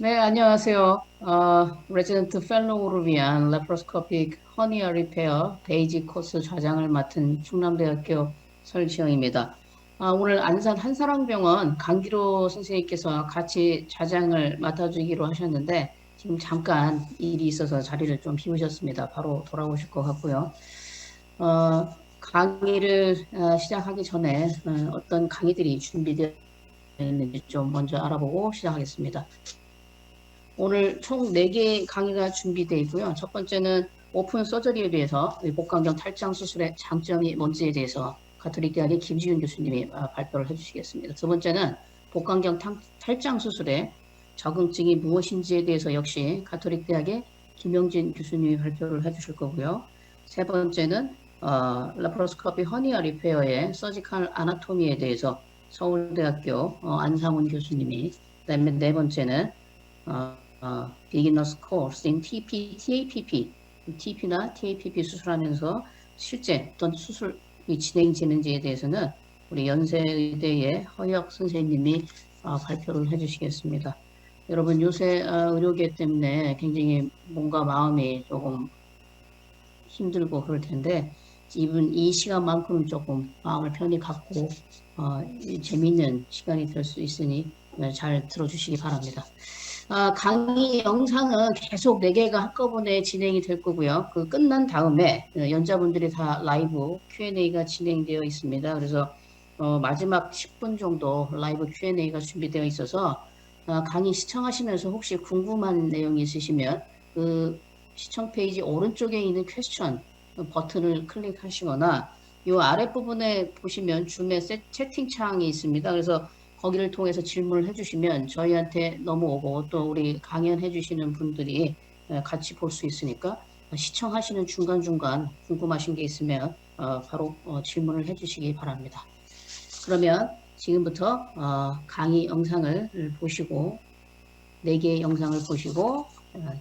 네, 안녕하세요. 레지던트 펠로우를 위한 레프로스코픽 허니어 리페어 베이직 코스 좌장을 맡은 충남대학교 설지영입니다. 오늘 안산 한사랑병원 강기로 선생님께서 같이 좌장을 맡아주기로 하셨는데 지금 잠깐 일이 있어서 자리를 좀 비우셨습니다. 바로 돌아오실 것 같고요. 강의를 시작하기 전에 어떤 강의들이 준비되어 있는지 좀 먼저 알아보고 시작하겠습니다. 오늘 총 4개의 강의가 준비되어 있고요. 첫 번째는 오픈 서저리에 대해서 복강경 탈장 수술의 장점이 뭔지에 대해서 가톨릭대학의 김지윤 교수님이 발표를 해주시겠습니다. 두 번째는 복강경 탈장 수술의 적응증이 무엇인지에 대해서 역시 가톨릭대학의 김영진 교수님이 발표를 해주실 거고요. 세 번째는 라파로스코피 허니어 리페어의 서지컬 아나토미에 대해서 서울대학교 안상훈 교수님이, 그다음에 네 번째는 Beginners Course in TP, TAPP, TP나 TAPP 수술하면서 실제 어떤 수술이 진행되는지에 대해서는 우리 연세의대의 허혁 선생님이 발표를 해주시겠습니다. 여러분 요새 의료계 때문에 굉장히 뭔가 마음이 조금 힘들고 그럴 텐데 이분 이 시간만큼은 조금 마음을 편히 갖고 재미있는 시간이 될 수 있으니 잘 들어주시기 바랍니다. 강의 영상은 계속 4개가 한꺼번에 진행이 될 거고요. 그 끝난 다음에 연자분들이 다 라이브 Q&A가 진행되어 있습니다. 그래서 마지막 10분 정도 라이브 Q&A가 준비되어 있어서 강의 시청하시면서 혹시 궁금한 내용이 있으시면 그 시청 페이지 오른쪽에 있는 퀘스천 버튼을 클릭하시거나 이 아랫부분에 보시면 줌의 채팅창이 있습니다. 그래서 거기를 통해서 질문을 해주시면 저희한테 넘어오고 또 우리 강연해 주시는 분들이 같이 볼 수 있으니까 시청하시는 중간중간 궁금하신 게 있으면 바로 질문을 해주시기 바랍니다. 그러면 지금부터 강의 영상을 보시고 4개의 영상을 보시고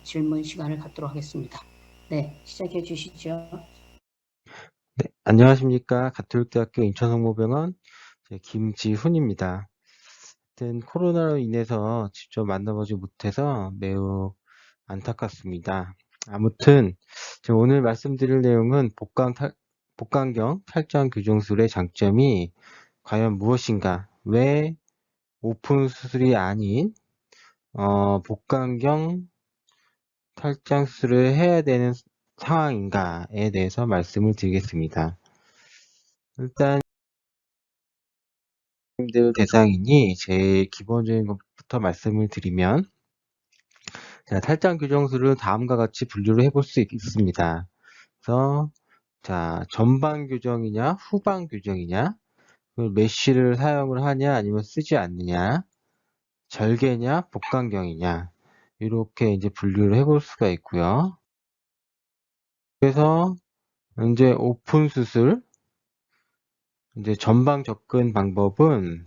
질문 시간을 갖도록 하겠습니다. 네, 시작해 주시죠. 네, 안녕하십니까. 가톨릭대학교 인천성모병원 김지훈입니다. 하여튼 코로나로 인해서 직접 만나보지 못해서 매우 안타깝습니다. 아무튼 제가 오늘 말씀드릴 내용은 복강경 탈장 교정술의 장점이 과연 무엇인가, 왜 오픈 수술이 아닌 복강경 탈장 수술을 해야 되는 상황인가에 대해서 말씀을 드리겠습니다. 일단 들 대상이니 제일 기본적인 것부터 말씀을 드리면, 자, 탈장 교정술을 다음과 같이 분류를 해볼 수 있습니다. 그래서 자, 전방 교정이냐 후방 교정이냐, 메쉬를 사용을 하냐 아니면 쓰지 않느냐, 절개냐 복강경이냐, 이렇게 이제 분류를 해볼 수가 있고요. 그래서 이제 오픈 수술, 이제 전방 접근 방법은,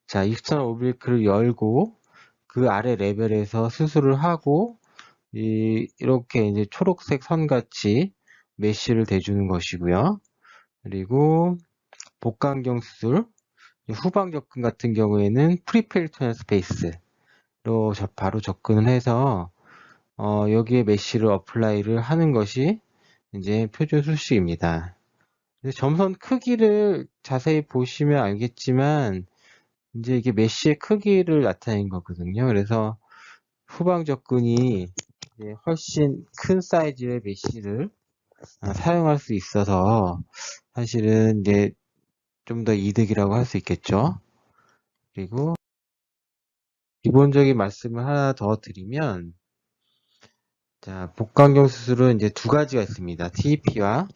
자, 익스터널 오블리크를 열고 그 아래 레벨에서 수술을 하고 이렇게 이제 초록색 선같이 메쉬를 대주는 것이고요. 그리고 복강경 수술, 후방 접근 같은 경우에는 프리페리토니얼 스페이스로 바로 접근을 해서 여기에 메쉬를 어플라이를 하는 것이 이제 표준 수식입니다. 점선 크기를 자세히 보시면 알겠지만 이제 이게 메쉬의 크기를 나타낸 거거든요. 그래서 후방 접근이 이제 훨씬 큰 사이즈의 메쉬를 사용할 수 있어서 사실은 이제 좀 더 이득이라고 할 수 있겠죠. 그리고 기본적인 말씀을 하나 더 드리면, 자, 복강경 수술은 이제 두 가지가 있습니다. TEP와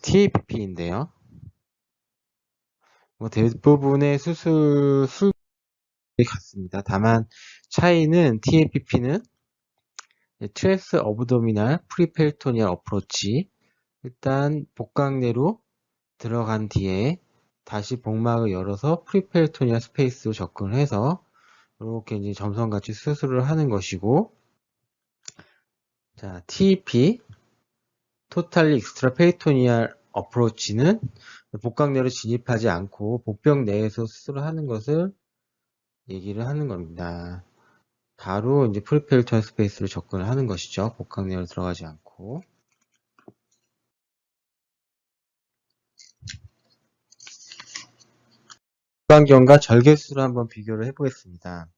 TAPP인데요. 대부분의 수술이 같습니다. 다만 차이는 TAPP는 트랜스 어브도미널 프리페리토니얼 어프로치, 일단 복강 내로 들어간 뒤에 다시 복막을 열어서 프리페리토니얼 스페이스로 접근을 해서 이렇게 이제 점선같이 수술을 하는 것이고, 자, TEP 토탈리 익스트라 페리토니얼 어프로치는 복강 내로 진입하지 않고 복병 내에서 수술을 하는 것을 얘기를 하는 겁니다. 바로 이제 프리필터 스페이스로 접근을 하는 것이죠. 복강 내로 들어가지 않고. 복강경과 절개수를 한번 비교를 해보겠습니다.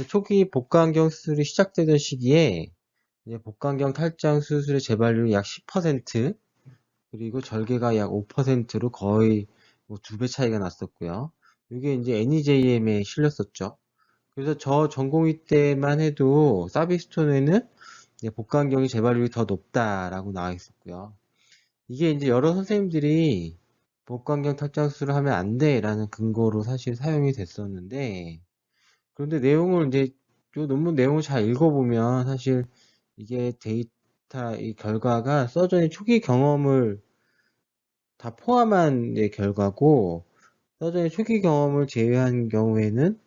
초기 복강경 수술이 시작되던 시기에 이제 복강경 탈장 수술의 재발률이 약 10%, 그리고 절개가 약 5%로 거의 뭐 2배 차이가 났었고요. 이게 이제 NEJM에 실렸었죠. 그래서 저 전공의 때만 해도 사비스톤에는 복강경의 재발률이 더 높다라고 나와 있었고요. 이게 이제 여러 선생님들이 복강경 탈장 수술을 하면 안 돼라는 근거로 사실 사용이 됐었는데, 그런데 내용을 이제 요 논문 내용을 잘 읽어보면 사실 이게 데이터 이 결과가 서전의 초기 경험을 다 포함한 이제 결과고, 서전의 초기 경험을 제외한 경우에는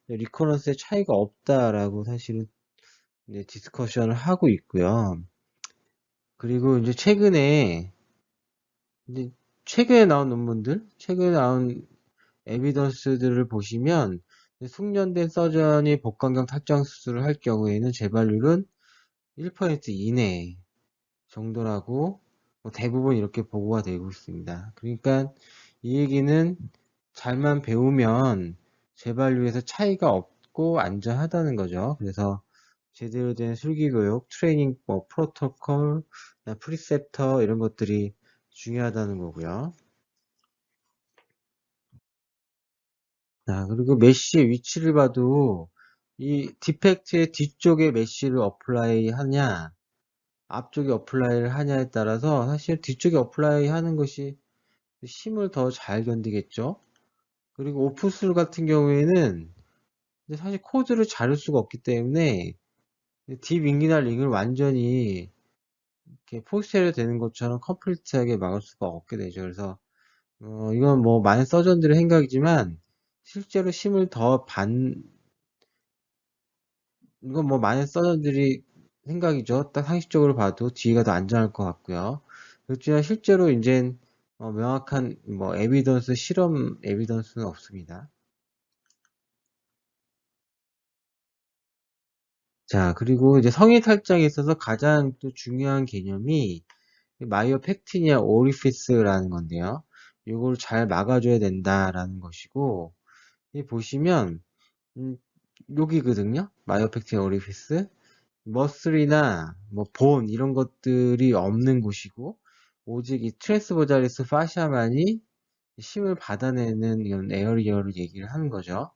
리커런스의 차이가 없다라고 사실은 이제 디스커션을 하고 있고요. 그리고 이제 최근에 나온 논문들, 최근에 나온 에비던스들을 보시면 숙련된 서전이 복강경 탈장 수술을 할 경우에는 재발률은 1% 이내 정도라고 대부분 이렇게 보고가 되고 있습니다. 그러니까 이 얘기는 잘만 배우면 재발률에서 차이가 없고 안전하다는 거죠. 그래서 제대로 된 술기교육, 트레이닝, 프로토콜, 프리셉터 이런 것들이 중요하다는 거고요. 자, 그리고 메쉬의 위치를 봐도 이 디펙트의 뒤쪽에 메쉬를 어플라이 하냐, 앞쪽에 어플라이를 하냐에 따라서 사실 뒤쪽에 어플라이 하는 것이 힘을 더 잘 견디겠죠. 그리고 오프술 같은 경우에는 사실 코드를 자를 수가 없기 때문에 딥 잉기날 링을 완전히 이렇게 포스테리어 되는 것처럼 컴플리트하게 막을 수가 없게 되죠. 그래서 이건 뭐 많은 서전들의 생각이지만 실제로 힘을 이건 뭐 많은 서전들이 생각이죠. 딱 상식적으로 봐도 뒤가 더 안전할 것 같고요. 그렇지만 실제로 이제 명확한 뭐 에비던스, 실험 에비던스는 없습니다. 자, 그리고 이제 성인 탈장에 있어서 가장 또 중요한 개념이 마이오펙티니아 오리피스라는 건데요. 이걸 잘 막아줘야 된다라는 것이고, 이 보시면 여기거든요. 마이오펙티니아 오리피스. 머슬이나 뭐 본 이런 것들이 없는 곳이고, 오직 이 트랜스버자리스 파시아만이 힘을 받아내는 이런 에어리어를 얘기를 하는 거죠.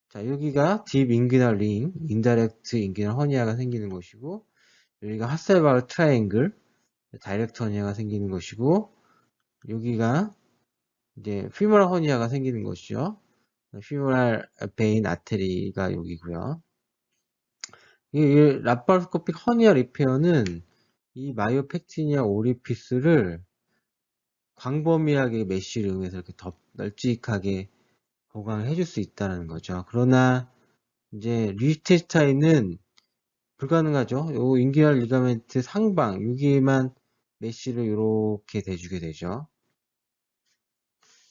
자, 여기가 딥 인기널 링, 인다렉트 인기널 허니아가 생기는 곳이고, 여기가 하셀바르 트라이앵글, 다이렉트 허니아가 생기는 것이고, 여기가 이제 피모랄 허니아가 생기는 것이죠. 피모랄 베인 아테리가 여기고요. 이 라파로스코픽 허니아 리페어는 이 마이오펙티니아 오리피스를 광범위하게 메쉬를 이용해서 이렇게 더 널찍하게 보강을 해줄 수 있다는 거죠. 그러나 이제 리스테스타인은 불가능하죠. 요 인기널 리가멘트 상방 여기에만 메쉬를 이렇게 대주게 되죠.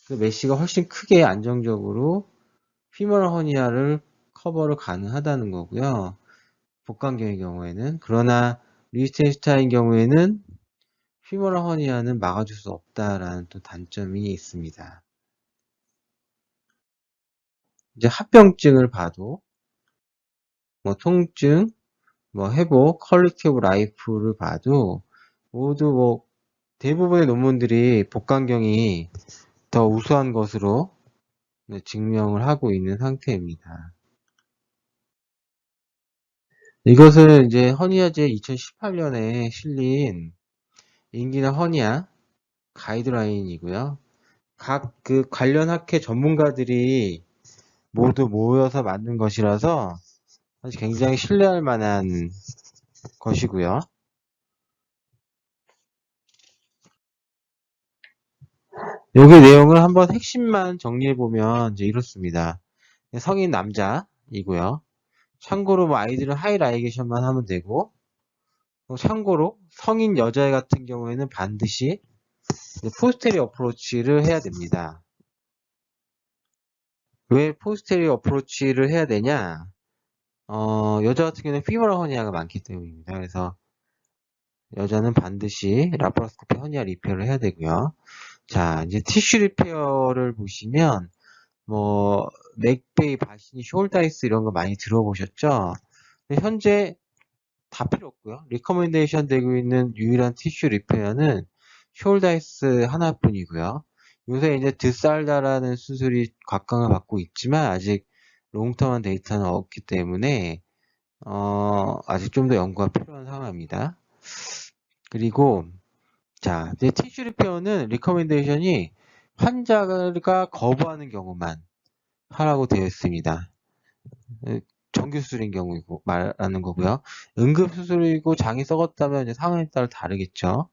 그 메쉬가 훨씬 크게 안정적으로 피모랄 허니아를 커버를 가능하다는 거고요. 복강경의 경우에는. 그러나 리스텐슈타인 경우에는 피모랄 허니아는 막아줄 수 없다라는 또 단점이 있습니다. 이제 합병증을 봐도 뭐 통증, 뭐 회복, 퀄리티 오브 라이프를 봐도 모두 뭐 대부분의 논문들이 복강경이 더 우수한 것으로 증명을 하고 있는 상태입니다. 이것은 이제 허니아제 2018년에 실린 인기나 허니아 가이드라인이고요. 각 그 관련 학회 전문가들이 모두 모여서 만든 것이라서 사실 굉장히 신뢰할 만한 것이고요. 여기 내용을 한번 핵심만 정리해보면 이제 이렇습니다. 성인 남자이고요. 참고로 뭐 아이들은 하이라이게이션만 하면 되고, 참고로 성인 여자 같은 경우에는 반드시 포스테리 어프로치를 해야 됩니다. 왜 포스테리 어프로치를 해야 되냐? 여자 같은 경우는 피모랄 허니아가 많기 때문입니다. 그래서 여자는 반드시 라파로스코피 허니아 리페어를 해야 되고요. 자, 이제 티슈 리페어를 보시면 뭐 넥베이, 바시니, 숄다이스 이런 거 많이 들어보셨죠? 근데 현재 다 필요 없고요. 리커멘데이션 되고 있는 유일한 티슈 리페어는 숄다이스 하나뿐이고요. 요새 이제 드살다라는 수술이 곽광을 받고 있지만 아직 롱텀한 데이터는 없기 때문에 아직 좀 더 연구가 필요한 상황입니다. 그리고 자, 이제 티슈 리페어는 리커멘데이션이 환자가 거부하는 경우만 하라고 되어 있습니다. 정규 수술인 경우이고 말하는 거고요. 응급 수술이고 장이 썩었다면 이제 상황에 따라 다르겠죠.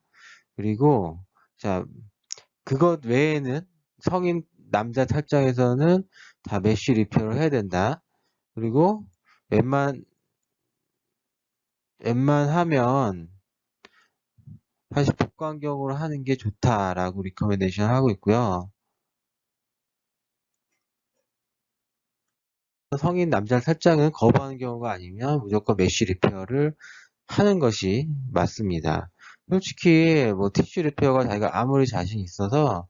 그리고 자, 그것 외에는 성인 남자 탈장에서는 다 메쉬 리페어를 해야 된다. 그리고 웬만하면 사실 복강경으로 하는 게 좋다라고 리커멘데이션 하고 있고요. 성인 남자 탈장은 거부하는 경우가 아니면 무조건 메쉬 리페어를 하는 것이 맞습니다. 솔직히 뭐 티슈 리페어가 자기가 아무리 자신 있어서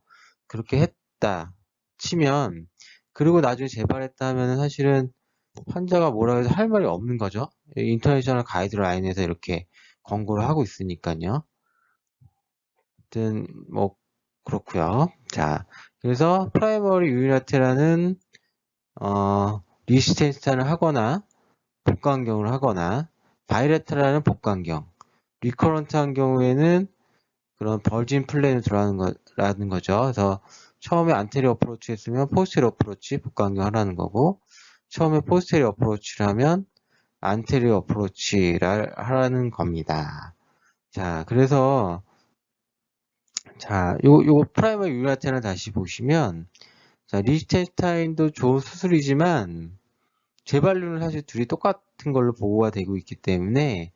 그렇게 했다 치면 그리고 나중에 재발했다 하면 사실은 환자가 뭐라 해도 할 말이 없는 거죠. 인터내셔널 가이드라인에서 이렇게 권고를 하고 있으니까요. 아무튼 뭐 그렇고요. 자, 그래서 프라이머리 유니라테라는 리스텐스탄을 하거나 복강경을 하거나 바이레트라는 복강경, 리커런트한 경우에는 그런 벌진 플랜을 들어가는 거라는 거죠. 그래서 처음에 안테리어 어프로치 했으면 포스테리어 어프로치 복강경 하라는 거고 처음에 포스테리어 어프로치를 하면 안테리어 어프로치를 하라는 겁니다. 자, 그래서 자, 요거 프라이머리 유니라테를 다시 보시면 자, 리히텐슈타인도 좋은 수술이지만 재발률은 사실 둘이 똑같은 걸로 보고가 되고 있기 때문에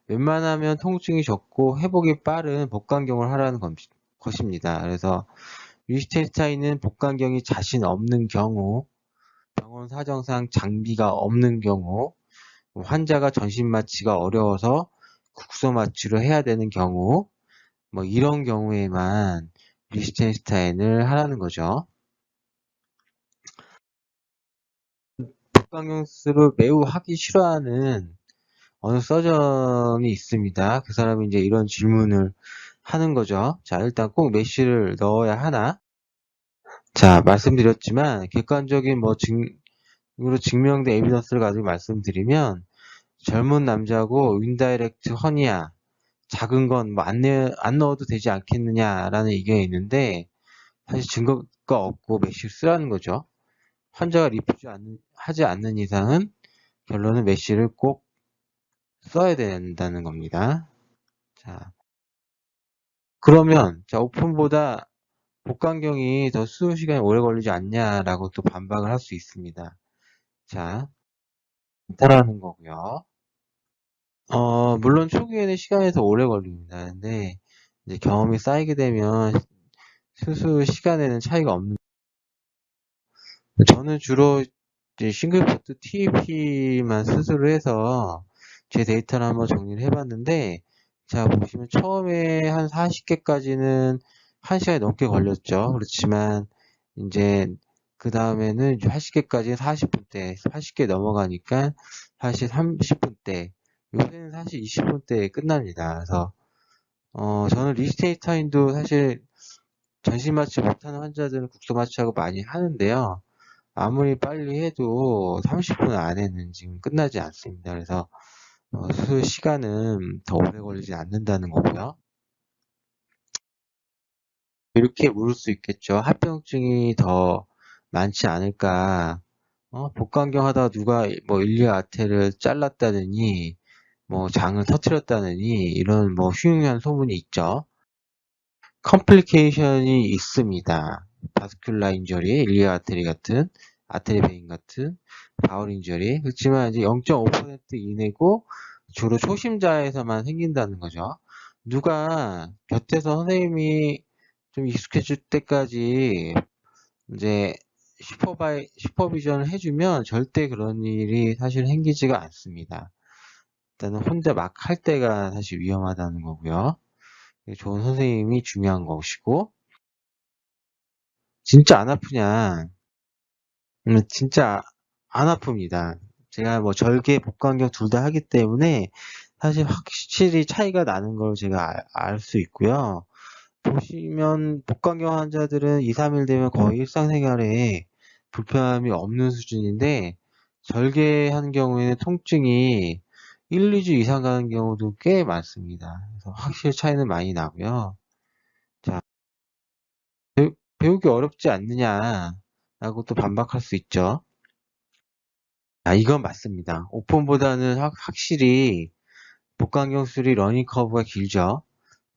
웬만하면 통증이 적고 회복이 빠른 복강경을 하라는 것입니다. 그래서 리히텐슈타인은 복강경이 자신 없는 경우, 병원 사정상 장비가 없는 경우, 환자가 전신 마취가 어려워서 국소 마취를 해야 되는 경우, 뭐 이런 경우에만 리히텐슈타인을 하라는 거죠. 복강경 수술을 매우 하기 싫어하는 어느 서전이 있습니다. 그 사람이 이제 이런 질문을 하는 거죠. 자, 일단 꼭 메쉬를 넣어야 하나? 자, 말씀드렸지만 객관적인 뭐 으로 증명된 에비던스를 가지고 말씀드리면 젊은 남자고 인다이렉트 허니아 작은 건 뭐 안 넣어도 되지 않겠느냐라는 의견이 있는데 사실 증거가 없고 메쉬를 쓰라는 거죠. 환자가 리퓨즈 하지 않는 이상은 결론은 메쉬를 꼭 써야 된다는 겁니다. 자, 그러면 자, 오픈보다 복강경이 더 수술 시간이 오래 걸리지 않냐라고 또 반박을 할 수 있습니다. 자, 따라하는 거고요. 물론 초기에는 시간이 더 오래 걸립니다. 근데 이제 경험이 쌓이게 되면 수술 시간에는 차이가 없는. 저는 주로 이제 싱글포트 TEP만 수술을 해서 제 데이터를 한번 정리를 해봤는데, 자, 보시면 처음에 한 40개까지는 1시간이 넘게 걸렸죠. 그렇지만, 이제, 그 다음에는 80개까지 40분대, 80개 넘어가니까 사실 30분대, 요새는 사실 20분대에 끝납니다. 그래서, 저는 리스테이타인도 사실 전신 마취 못하는 환자들은 국소 마취하고 많이 하는데요. 아무리 빨리 해도 30분 안에는 지금 끝나지 않습니다. 그래서 수술 시간은 더 오래 걸리지 않는다는 거고요. 이렇게 물을 수 있겠죠. 합병증이 더 많지 않을까. 복강경 하다가 누가 뭐 일리아 아테를 잘랐다느니 뭐 장을 터뜨렸다느니 이런 뭐 흉흉한 소문이 있죠. 컴플리케이션이 있습니다. 바스큘라 인저리, 일리아 아테리 같은 아테리 베인 같은 바울 인저리. 그렇지만 이제 0.5% 이내고 주로 초심자에서만 생긴다는 거죠. 누가 곁에서 선생님이 좀 익숙해질 때까지 이제 슈퍼비전을 해주면 절대 그런 일이 사실 생기지가 않습니다. 일단은 혼자 막 할 때가 사실 위험하다는 거고요. 좋은 선생님이 중요한 것이고, 진짜 안 아프냐? 진짜 안 아픕니다. 제가 뭐 절개, 복강경 둘 다 하기 때문에 사실 확실히 차이가 나는 걸 제가 알 수 있고요. 보시면 복강경 환자들은 2, 3일 되면 거의 일상생활에 불편함이 없는 수준인데 절개하는 경우에는 통증이 1, 2주 이상 가는 경우도 꽤 많습니다. 그래서 확실히 차이는 많이 나고요. 자, 배우기 어렵지 않느냐라고 또 반박할 수 있죠. 이건 맞습니다. 오픈보다는 확실히 복강경술이 러닝 커브가 길죠.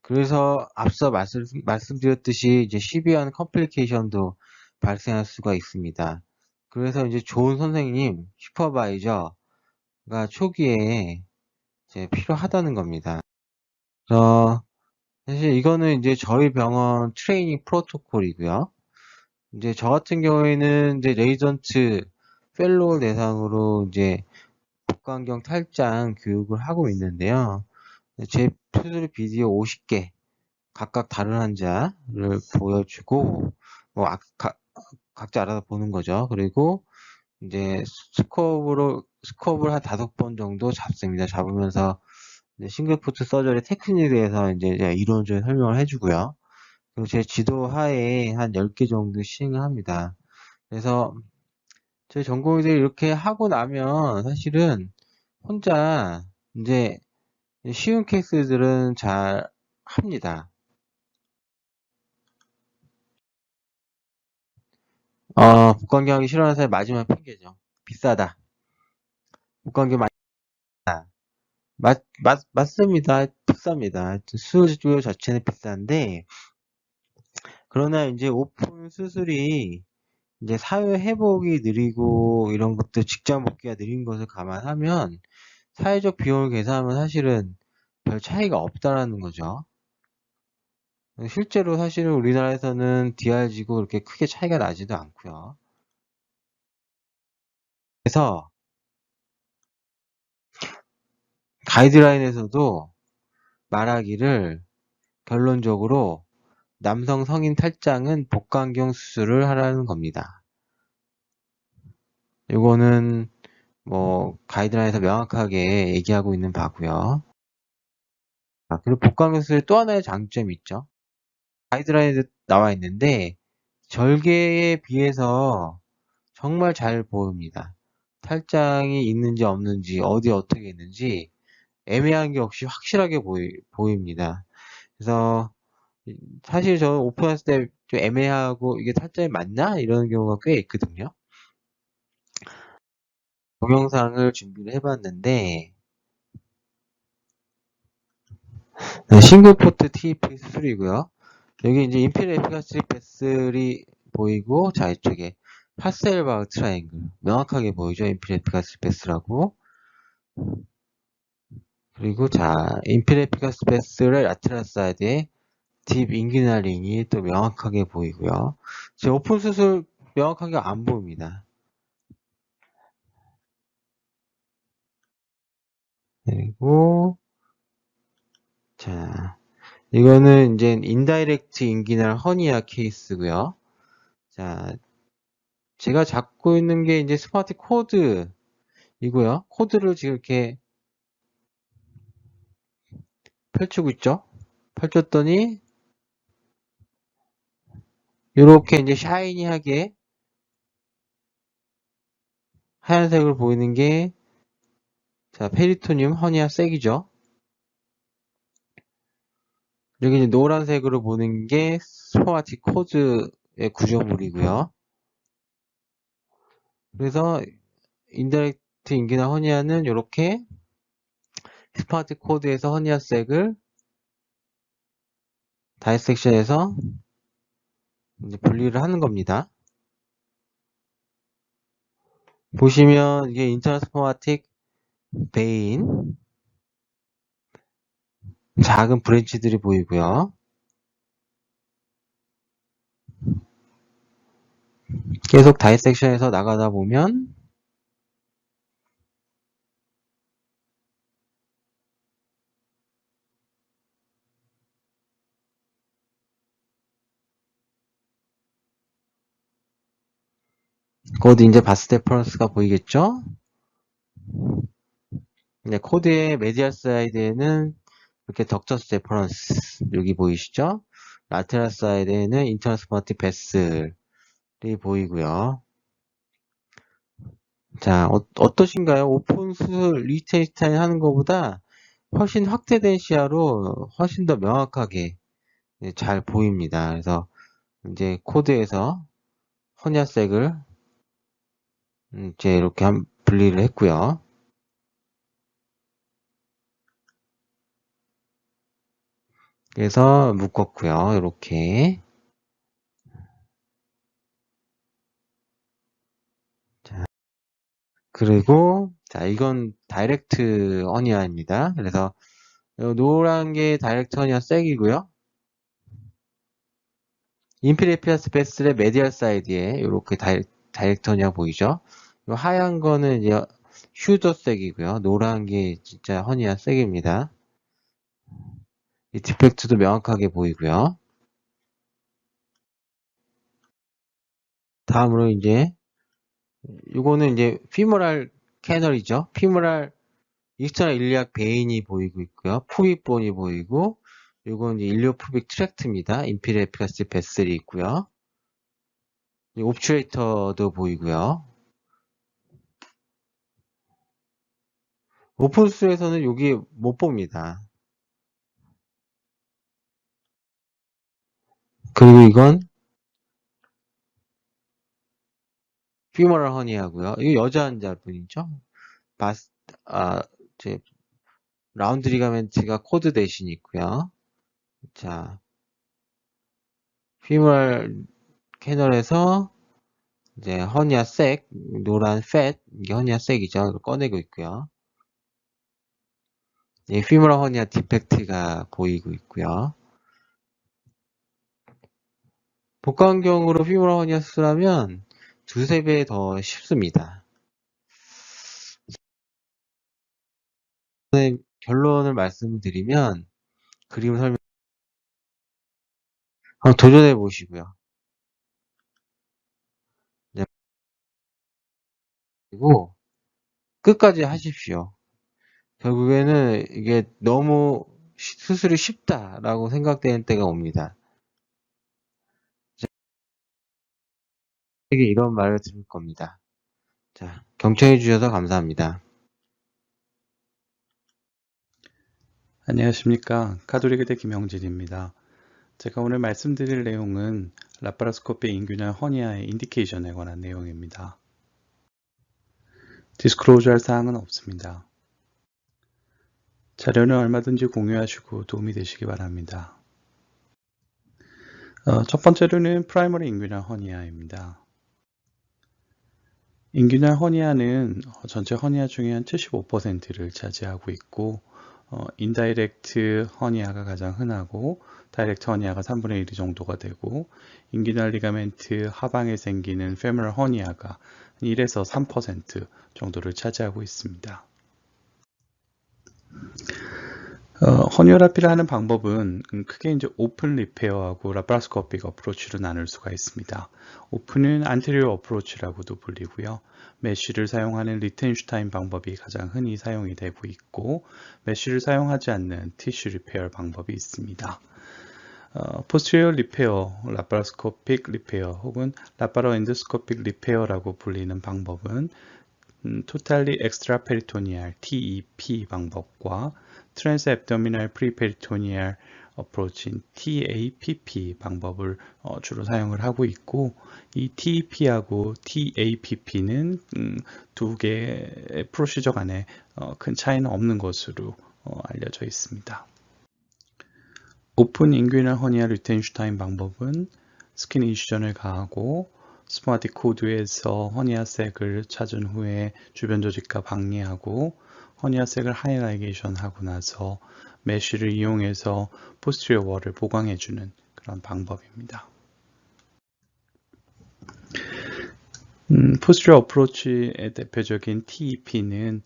그래서 앞서 말씀드렸듯이 이제 시비한 컴플리케이션도 발생할 수가 있습니다. 그래서 이제 좋은 선생님, 슈퍼바이저가 초기에 이제 필요하다는 겁니다. 그래서 사실 이거는 이제 저희 병원 트레이닝 프로토콜이고요. 이제 저 같은 경우에는 이제 레이전트 펠로우 대상으로 이제 복강경 탈장 교육을 하고 있는데요. 제 수술 비디오 50개 각각 다른 환자를 보여주고 뭐 각자 알아서 보는 거죠. 그리고 이제 스코업을 한 5번 정도 잡습니다. 잡으면서 싱글푸트 서저리 테크닉에 대해서 이제 이론적인 설명을 해주고요. 그리고 제 지도 하에 한 10개 정도 시행을 합니다. 그래서 저희 전공의들이 이렇게 하고 나면 사실은 혼자 이제 쉬운 케이스들은 잘 합니다. 복강경 하기 싫어하는 사람이 마지막 핑계죠. 비싸다. 복강경 맞습니다. 비쌉니다. 수요 자체는 비싼데, 그러나 이제 오픈 수술이 이제 사회 회복이 느리고 이런 것들 직장 복귀가 느린 것을 감안하면 사회적 비용을 계산하면 사실은 별 차이가 없다라는 거죠. 실제로 사실은 우리나라에서는 DRG고 그렇게 크게 차이가 나지도 않고요. 그래서 가이드라인에서도 말하기를 결론적으로 남성 성인 탈장은 복강경 수술을 하라는 겁니다. 이거는 뭐 가이드라인에서 명확하게 얘기하고 있는 바고요. 그리고 복강경 수술에 또 하나의 장점이 있죠. 가이드라인에 나와 있는데 절개에 비해서 정말 잘 보입니다. 탈장이 있는지 없는지 어디 어떻게 있는지 애매한 게 없이 확실하게 보입니다. 그래서 사실 저는 오픈했을 때 좀 애매하고 이게 탈장이 맞나? 이런 경우가 꽤 있거든요. 동영상을 준비를 해봤는데 싱글포트 TEP 수술이고요. 여기 이제 인필 에피가시 베슬이 보이고 자 이쪽에 파셀바흐 트라이앵글 명확하게 보이죠. 인필 에피가시 베슬하고 그리고 자 인필 에피가시 베슬의 라테랄 사이드에 딥 인기널링이 또 명확하게 보이고요. 제 오픈 수술 명확하게 안 보입니다. 그리고 자 이거는 이제 인다이렉트 인기널 허니아 케이스고요. 자 제가 잡고 있는 게 이제 스마트 코드이고요. 코드를 지금 이렇게 펼치고 있죠. 펼쳤더니 이렇게 이제 샤이니하게 하얀색으로 보이는 게 자, 페리토늄 허니아 색이죠. 여기 이제 노란색으로 보는 게 스포아틱 코드의 구조물이고요. 그래서 인다이렉트 인기나 허니아는 이렇게 스포아틱 코드에서 허니아 색을 다이섹션에서 이제 분리를 하는 겁니다. 보시면 이게 인터널 스포아틱 베인 작은 브랜치들이 보이고요. 계속 다이섹션에서 나가다 보면 코드 이제 바스 데퍼런스가 보이겠죠? 이제 코드의 메디얼 사이드에는 이렇게 덕처스 데퍼런스 여기 보이시죠? 라테럴 사이드에는 인터스퍼티 베슬이 보이고요. 자, 어떠신가요? 오픈 수술 리체스타인 하는 것보다 훨씬 확대된 시야로 훨씬 더 명확하게 잘 보입니다. 그래서 이제 코드에서 허니아색을 이제 이렇게 분리를 했고요. 그래서 묶었고요. 이렇게. 자, 그리고 자, 이건 다이렉트 허니아입니다. 그래서 노란 게 다이렉트 허니아 색이고요. 인피레피아스 베슬의 메디얼 사이드에 이렇게 다이렉트 허니아 보이죠? 이 하얀 거는 이제 휴저색이고요. 노란 게 진짜 허니아 색입니다. 이 디펙트도 명확하게 보이고요. 다음으로 이제 이거는 이제 피모랄 캐널이죠. 피모랄 익스터널 일리악 베인이 보이고 있고요. 푸빅본이 보이고 이건 이제 일리오푸빅 트랙트입니다. 인피레피아스 베슬이 있고요. 옵츄레이터도 보이고요. 오픈스에서는 여기 못 봅니다. 그리고 이건 피모럴 허니하고요. 이거 여자 환자분이죠. 바스, 아, 제 라운드 리가멘트가 코드 대신 있고요. 자, 피모럴 캐널에서 이제 허니아 색, 노란 팻, 이게 허니아 색이죠. 이걸 꺼내고 있고요. 이 피모럴 허니아 디펙트가 보이고 있고요. 복강경으로 피모럴 허니아 수술하면 두세 배 더 쉽습니다. 결론을 말씀드리면 그림 설명 한번 도전해 보시고요. 네, 그리고 끝까지 하십시오. 결국에는 이게 너무 수술이 쉽다라고 생각되는 때가 옵니다. 제게 이런 말을 들을 겁니다. 자, 경청해 주셔서 감사합니다. 안녕하십니까. 카톨릭의대 김영진입니다. 제가 오늘 말씀드릴 내용은 라파로스코피 인균열 허니아의 인디케이션에 관한 내용입니다. 디스크로즈할 사항은 없습니다. 자료는 얼마든지 공유하시고 도움이 되시기 바랍니다. 첫 번째로는 프라이머리 인균열 허니아입니다. 인균열 허니아는 전체 허니아 중에 한 75%를 차지하고 있고 인다이렉트 허니아가 가장 흔하고 다이렉트 허니아가 3분의 1 정도가 되고 인기널 리가멘트 하방에 생기는 페모럴 허니아가 1에서 3% 정도를 차지하고 있습니다. 허니오라피를 하는 방법은 크게 이제 오픈 리페어하고 라파로스코픽 어프로치로 나눌 수가 있습니다. 오픈은 안테리어 어프로치라고도 불리고요. 메쉬를 사용하는 리텐슈타인 방법이 가장 흔히 사용이 되고 있고 메쉬를 사용하지 않는 티슈 리페어 방법이 있습니다. 포스티리어 리페어, 라파로스코픽 리페어 혹은 라파로 엔도스코픽 리페어라고 불리는 방법은 토탈리 엑스트라 페리토니알 TEP 방법과 트랜스 앱도미널 프리페리토니알 어프로치인 TAPP 방법을 주로 사용을 하고 있고 이 TEP하고 TAPP는 두 개의 프로시저 간에 큰 차이는 없는 것으로 알려져 있습니다. 오픈 인규널 허니아 리텐슈타인 방법은 스킨 인시전을 가하고 스마틱 코드에서 허니아색을 찾은 후에 주변 조직과 박리하고 허니아색을 하이라이게이션 하고 나서 메쉬를 이용해서 포스티리어 월을 보강해주는 그런 방법입니다. 포스처럴 어프로치의 대표적인 TEP는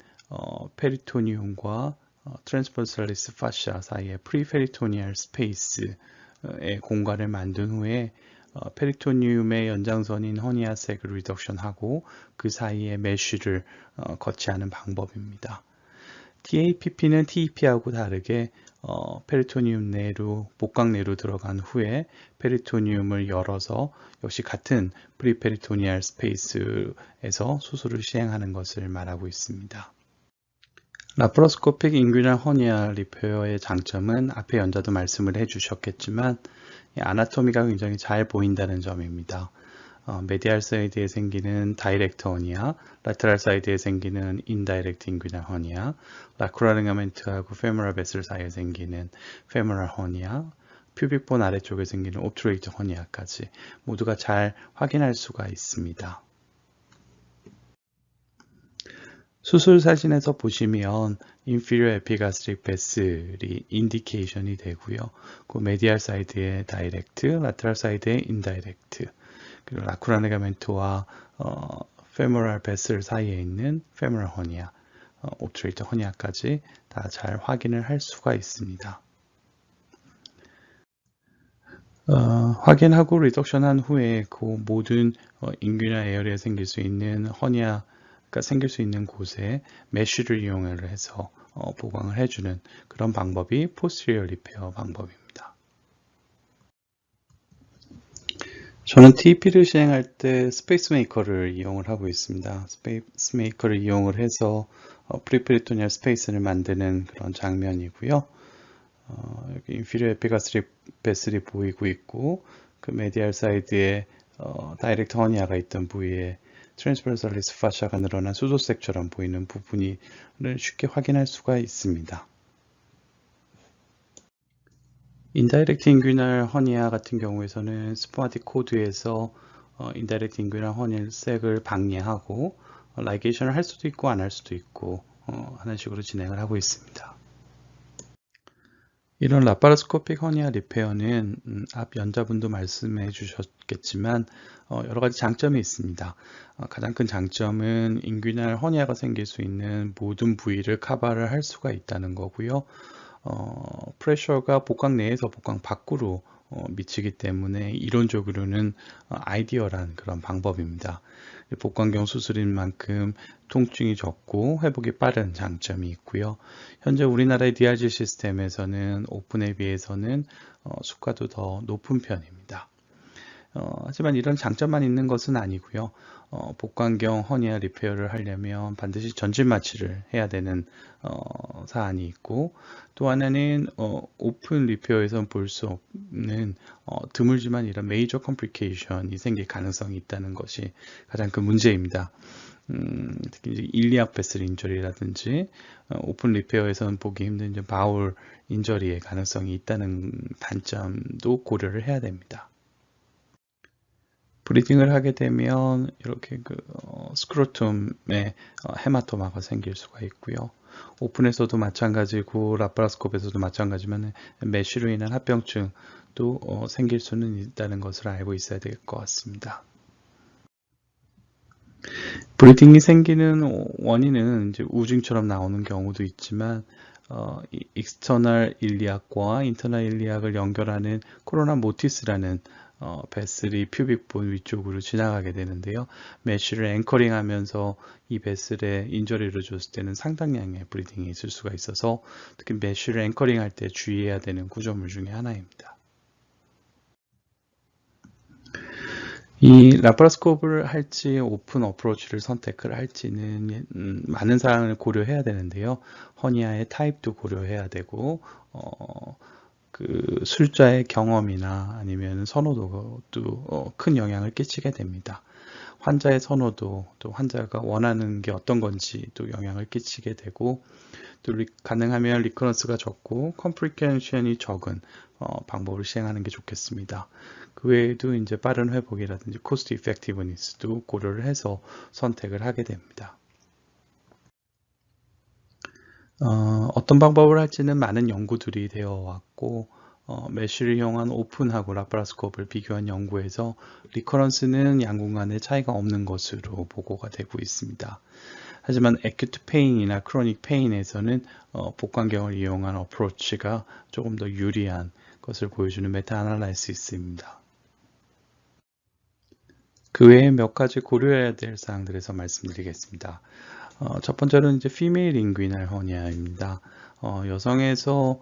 페리토니움과 트랜스버설리스 파샤 사이의 프리페리토니얼 스페이스의 공간을 만든 후에 페리토니움의 연장선인 허니아색을 리덕션하고 그 사이에 메쉬를 거치하는 방법입니다. TAPP는 TEP하고 다르게 페리토니움 내로 복강 내로 들어간 후에 페리토니움을 열어서 역시 같은 프리페리토니얼 스페이스에서 수술을 시행하는 것을 말하고 있습니다. 라파로스코픽 인귀널 허니아 리페어의 장점은 앞에 연자도 말씀을 해주셨겠지만 아나토미가 굉장히 잘 보인다는 점입니다. 메디알 사이드에 생기는 다이렉트 허니아, 라테랄 사이드에 생기는 인다이렉트 인귀널 허니아, 라쿠라 리가멘트하고 페모럴 베슬 사이에 생기는 페모럴 허니아, 퓨빅본 아래쪽에 생기는 옵트레이트 허니아까지 모두가 잘 확인할 수가 있습니다. 수술 사진에서 보시면 inferior epigastric vessel이 인디케이션이 되고요. 그 메디알 사이드의 다이렉트, 라테랄 사이드의 인다이렉트, 그리고 라쿠라 리가멘트와 femoral vessel 사이에 있는 femoral 허니아, 옵트레이트 허니아까지 다 잘 확인을 할 수가 있습니다. 확인하고 리덕션한 후에 그 모든 인규나 에어리에 생길 수 있는 허니아가 생길 수 있는 곳에 메쉬를 이용해서 보강을 해주는 그런 방법이 posterior repair 방법입니다. 저는 TEP를 시행할 때 스페이스메이커를 이용을 하고 있습니다. 스페이스메이커를 이용을 해서 프리페리토니얼 스페이스를 만드는 그런 장면이고요. 여기 inferior epigastric vessel이 보이고 있고 그 메디알 사이드에 다이렉트 허니아가 있던 부위에 트랜스버설리스 파샤가 늘어난 수도색처럼 보이는 부분을 쉽게 확인할 수가 있습니다. 인다이렉트 인귀널 허니아 같은 경우에서는 스포마틱 코드에서 인다이렉트 인귀널 허니색을 방해하고 라이게이션을 할 수도 있고 안 할 수도 있고 하는 식으로 진행을 하고 있습니다. 이런 라파로스코픽 허니아 리페어는 앞 연자분도 말씀해 주셨겠지만 여러 가지 장점이 있습니다. 가장 큰 장점은 인귀날 허니아가 생길 수 있는 모든 부위를 커버를 할 수가 있다는 거고요. 프레셔가 복강 내에서 복강 밖으로 미치기 때문에 이론적으로는 아이디어란 그런 방법입니다. 복강경 수술인 만큼 통증이 적고 회복이 빠른 장점이 있고요. 현재 우리나라의 DRG 시스템에서는 오픈에 비해서는 수가도 더 높은 편입니다. 하지만 이런 장점만 있는 것은 아니고요. 복강경 허니아 리페어를 하려면 반드시 전진 마취를 해야 되는 사안이 있고, 또 하나는 오픈 리페어에서는 볼 수 없는 드물지만 이런 메이저 컴플리케이션이 생길 가능성이 있다는 것이 가장 큰 문제입니다. 특히 이제 일리악 베슬 인저리라든지 오픈 리페어에서는 보기 힘든 이제 바울 인저리의 가능성이 있다는 단점도 고려를 해야 됩니다. 브리딩을 하게 되면 이렇게 스크로툼에 헤마토마가 생길 수가 있고요. 오픈에서도 마찬가지고 라파로스코프에서도 마찬가지만 메쉬로 인한 합병증도 생길 수는 있다는 것을 알고 있어야 될 것 같습니다. 브리딩이 생기는 원인은 이제 우중처럼 나오는 경우도 있지만 익스터널 일리악과 인터널 일리악을 연결하는 코로나 모티스라는 베슬이 퓨빅본 위쪽으로 지나가게 되는데요. 메쉬를 앵커링 하면서 이 베슬에 인저리를 줬을 때는 상당량의 브리딩이 있을 수가 있어서 특히 메쉬를 앵커링 할 때 주의해야 되는 구조물 중에 하나입니다. 이 라파로스코프를 할지 오픈 어프로치를 선택을 할지는 많은 사항을 고려해야 되는데요. 허니아의 타입도 고려해야 되고 그 술자의 경험이나 아니면 선호도도 큰 영향을 끼치게 됩니다. 환자의 선호도, 또 환자가 원하는 게 어떤 건지 또 영향을 끼치게 되고, 또 가능하면 리커런스가 적고 컴플리케이션이 적은 방법을 시행하는 게 좋겠습니다. 그 외에도 이제 빠른 회복이라든지 코스트 이펙티브니스도 고려를 해서 선택을 하게 됩니다. 어떤 방법을 할지는 많은 연구들이 되어 왔고 메쉬를 이용한 오픈하고 라파라스코프를 비교한 연구에서 리커런스는 양군 간의 차이가 없는 것으로 보고가 되고 있습니다. 하지만 acute pain이나 chronic pain에서는 복강경을 이용한 어프로치가 조금 더 유리한 것을 보여주는 메타 아날라이시스입니다. 그 외에 몇 가지 고려해야 될 사항들에서 말씀드리겠습니다. 첫 번째로는 이제 female inguinal hernia입니다. 여성에서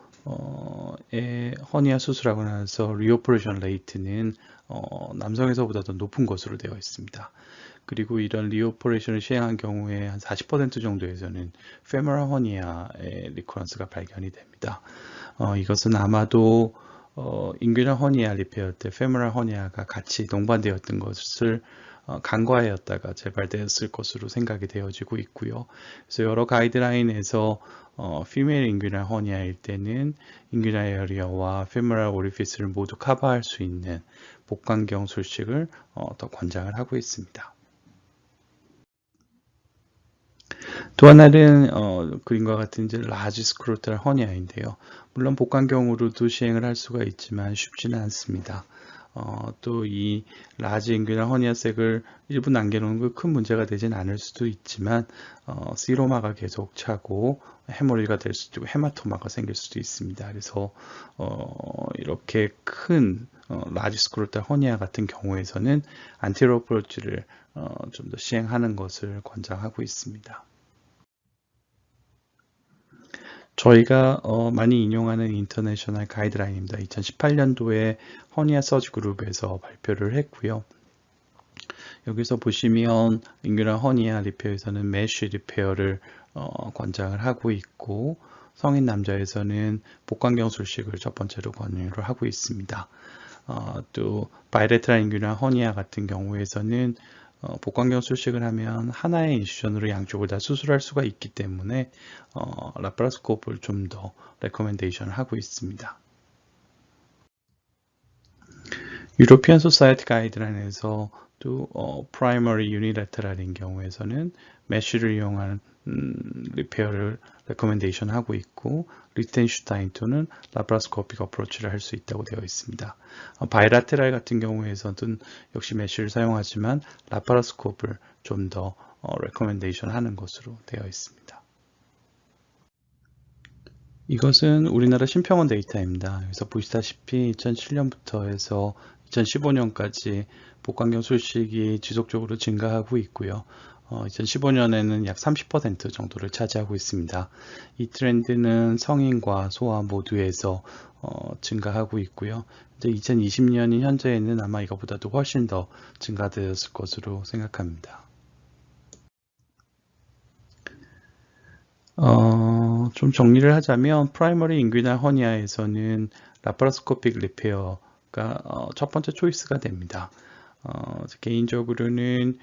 허니아 수술하고 나서 리오퍼레이션 레이트는 남성에서보다 더 높은 것으로 되어 있습니다. 그리고 이런 리오퍼레이션을 시행한 경우에 한 40% 정도에서는 femoral hernia의 리커런스가 발견이 됩니다. 이것은 아마도 인귀널 허니아 리페어 때 femoral hernia가 같이 동반되었던 것을 간과하였다가 재발되었을 것으로 생각이 되어지고 있고요. 그래서 여러 가이드라인에서 female inguinal hernia일 때는 inguinal area와 femoral orifice를 모두 커버할 수 있는 복강경 술식을 더 권장을 하고 있습니다. 또 하나는 그림과 같은 이제 라지 스크로탈 허니아인데요. 물론 복강경으로도 시행을 할 수가 있지만 쉽지는 않습니다. 또 이 라지 인규널 허니아색을 일부 남겨놓은 거 큰 문제가 되진 않을 수도 있지만 시로마가 계속 차고 해머리가 될 수도 있고 헤마토마가 생길 수도 있습니다. 그래서 이렇게 큰 라지 스크로탈 허니아 같은 경우에서는 안테리어 어프로치를 좀 더 시행하는 것을 권장하고 있습니다. 저희가 많이 인용하는 인터내셔널 가이드라인입니다. 2018년도에 허니아 서지 그룹에서 발표를 했고요. 여기서 보시면 인규널 허니아 리페어에서는 메쉬 리페어를 권장을 하고 있고 성인 남자에서는 복강경 술식을 첫 번째로 권유를 하고 있습니다. 또 바이레트랄 인규널 허니아 같은 경우에서는 복강경 술식을 하면 하나의 인시전으로 양쪽을 다 수술할 수가 있기 때문에 라파라스코프를 좀 더 레코멘데이션을 하고 있습니다. 유로피안 소사이티 가이드라인에서 또 프라이머리 유니래터랄인 경우에서는 메쉬를 이용한 리페어를 레코멘데이션 하고 있고 리텐슈타인2는 라파라스코픽 어프로치를 할 수 있다고 되어 있습니다. 바이라테랄 같은 경우에서는 역시 메쉬를 사용하지만 라파라스코프를 좀 더 레코멘데이션 하는 것으로 되어 있습니다. 이것은 우리나라 심평원 데이터입니다. 여기서 보시다시피 2007년부터 해서 2015년까지 복강경 술식이 지속적으로 증가하고 있고요. 2015년에는 약 30% 정도를 차지하고 있습니다. 이 트렌드는 성인과 소아 모두에서 증가하고 있고요. 이제 2020년인 현재에는 아마 이것보다도 훨씬 더 증가되었을 것으로 생각합니다. 좀 정리를 하자면 프라이머리 인귀널 허니아에서는 라파라스코픽 리페어가 첫 번째 초이스가 됩니다. 개인적으로는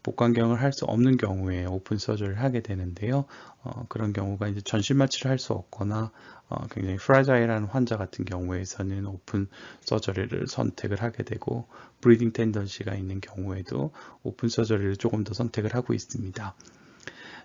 복강경을 할 수 없는 경우에 오픈 서저리를 하게 되는데요. 그런 경우가 이제 전신 마취를 할 수 없거나 굉장히 프라자일한 환자 같은 경우에서는 오픈 서저리를 선택을 하게 되고 브리딩 텐던시가 있는 경우에도 오픈 서저리를 조금 더 선택을 하고 있습니다.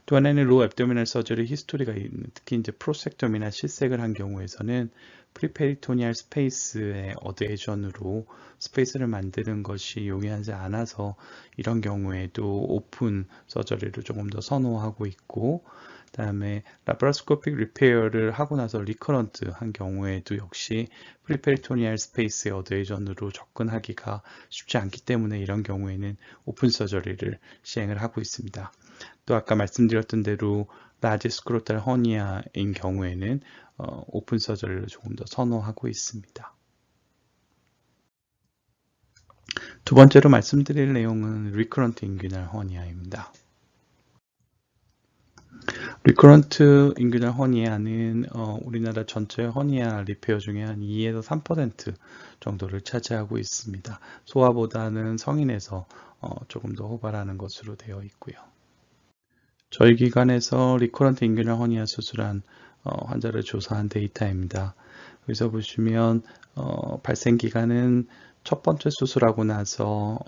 또 하나는 로 앱도미널 서저리 히스토리가 있는, 특히 이제 프로섹토미나 실색을 한 경우에서는 프리페리토니얼 스페이스의 어드헤전으로 스페이스를 만드는 것이 용이하지 않아서 이런 경우에도 오픈 서저리를 조금 더 선호하고 있고, 그 다음에 라파라스코픽 리페어를 하고 나서 리커런트 한 경우에도 역시 프리페리토니얼 스페이스의 어드헤전으로 접근하기가 쉽지 않기 때문에 이런 경우에는 오픈 서저리를 시행을 하고 있습니다. 또 아까 말씀드렸던 대로 라지 스크로탈 허니아인 경우에는 오픈 서저리를 조금 더 선호하고 있습니다. 두 번째로 말씀드릴 내용은 리커런트 인귀널 허니아입니다. 리커런트 인귀널 허니아는 우리나라 전체 허니아 리페어 중에 한 2에서 3% 정도를 차지하고 있습니다. 소아보다는 성인에서 조금 더 호발하는 것으로 되어 있고요. 저희 기관에서 리커런트 인귀널 허니아 수술한 환자를 조사한 데이터입니다. 여기서 보시면 발생 기간은 첫 번째 수술하고 나서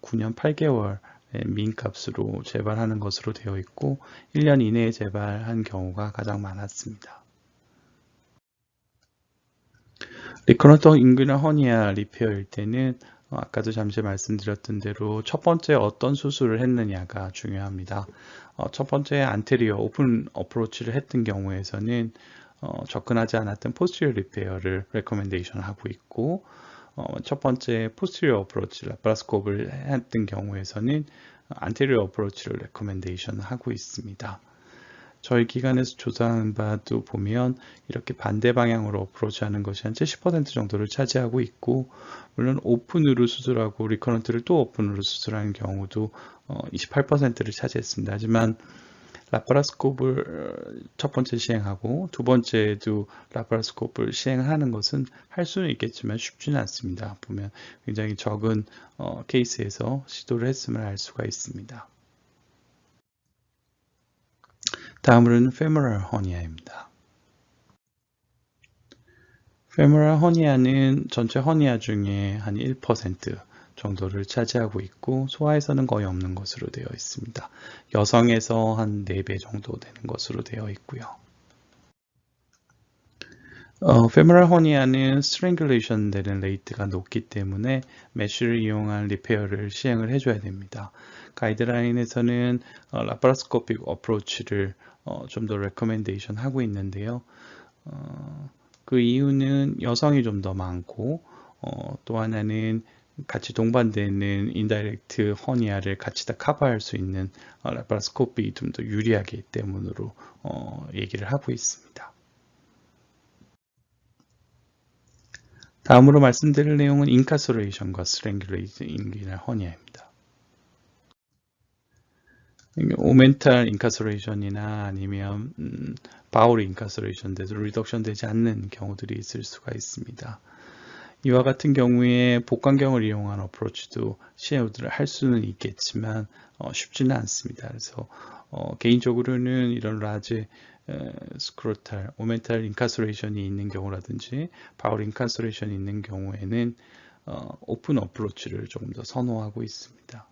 9년 8개월 미인값으로 재발하는 것으로 되어 있고 1년 이내에 재발한 경우가 가장 많았습니다. 리커런트 인구나 허니아 리페어일 때는 아까도 잠시 말씀드렸던 대로 첫 번째 어떤 수술을 했느냐가 중요합니다. 첫 번째 안테리어 오픈 어프로치를 했던 경우에서는 접근하지 않았던 포스티리어 리페어를 레코멘데이션 하고 있고, 첫 번째 포스티리어 어프로치 라파라스코프를 했던 경우에서는 안테리어 어프로치를 레코멘데이션 하고 있습니다. 저희 기관에서 조사한 바도 보면 이렇게 반대 방향으로 어프로치하는 것이 한 70% 정도를 차지하고 있고, 물론 오픈으로 수술하고 리커런트를 또 오픈으로 수술하는 경우도 28%를 차지했습니다. 하지만 라파라스코프를 첫 번째 시행하고 두 번째도 라파라스코프를 시행하는 것은 할 수는 있겠지만 쉽지는 않습니다. 보면 굉장히 적은 케이스에서 시도를 했음을 알 수가 있습니다. 다음으로는 femoral hernia입니다. femoral hernia는 전체 허니아 중에 한 1% 정도를 차지하고 있고 소아에서는 거의 없는 것으로 되어 있습니다. 여성에서 한 4배 정도 되는 것으로 되어 있고요. femoral hernia는 strangulation 되는 레이트가 높기 때문에 메쉬를 이용한 리페어를 시행을 해줘야 됩니다. 가이드라인에서는 라파라스코픽 어프로치를 좀 더 레코멘데이션 하고 있는데요. 그 이유는 여성이 좀 더 많고 또 하나는 같이 동반되는 인다이렉트 허니아를 같이 다 커버할 수 있는 라파라스코픽이 좀 더 유리하기 때문으로 얘기를 하고 있습니다. 다음으로 말씀드릴 내용은 인카소레이션과 스트랭귤레이션 인기널 허니아입니다. 오멘탈 인카소레이션이나 아니면 바울 인카소레이션 돼서 리덕션 되지 않는 경우들이 있을 수가 있습니다. 이와 같은 경우에 복강경을 이용한 어프로치도 시행을 할 수는 있겠지만 쉽지는 않습니다. 그래서 개인적으로는 이런 라지 스크로탈, 오멘탈 인카소레이션이 있는 경우라든지 바울 인카소레이션이 있는 경우에는 오픈 어프로치를 조금 더 선호하고 있습니다.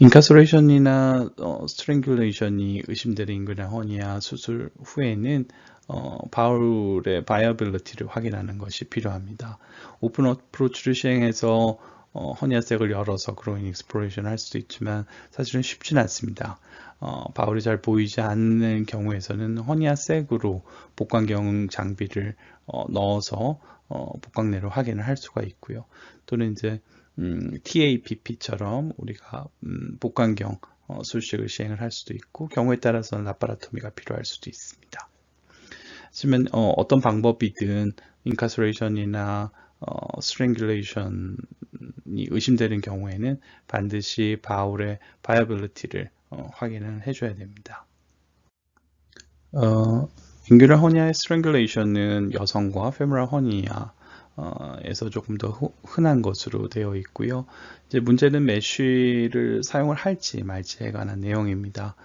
인카소레이션이나 스트랭귤레이션이 의심되는 인구나 허니아 수술 후에는 바울의 바이어빌리티를 확인하는 것이 필요합니다. 오픈 어프로치를 시행해서 허니아색을 열어서 그로인 익스플로레이션을 할 수도 있지만 사실은 쉽지는 않습니다. 바울이 잘 보이지 않는 경우에서는 허니아색으로 복강경 장비를 넣어서 복강내를 확인을 할 수가 있고요. 또는 이제 TAPP처럼 우리가 복강경 수술식을 시행을 할 수도 있고 경우에 따라서는 라파라토미가 필요할 수도 있습니다. 하지만 어떤 방법이든 인카소레이션이나 스트랭귤레이션이 의심되는 경우에는 반드시 바울의 바이어빌리티를 확인을 해줘야 됩니다. 인귤럴 허니아의 스트랭귤레이션은 여성과 페모럴 허니아 에서 조금 더 흔한 것으로 되어 있고요. 이제 문제는 메쉬를 사용을 할지 말지에 관한 내용입니다.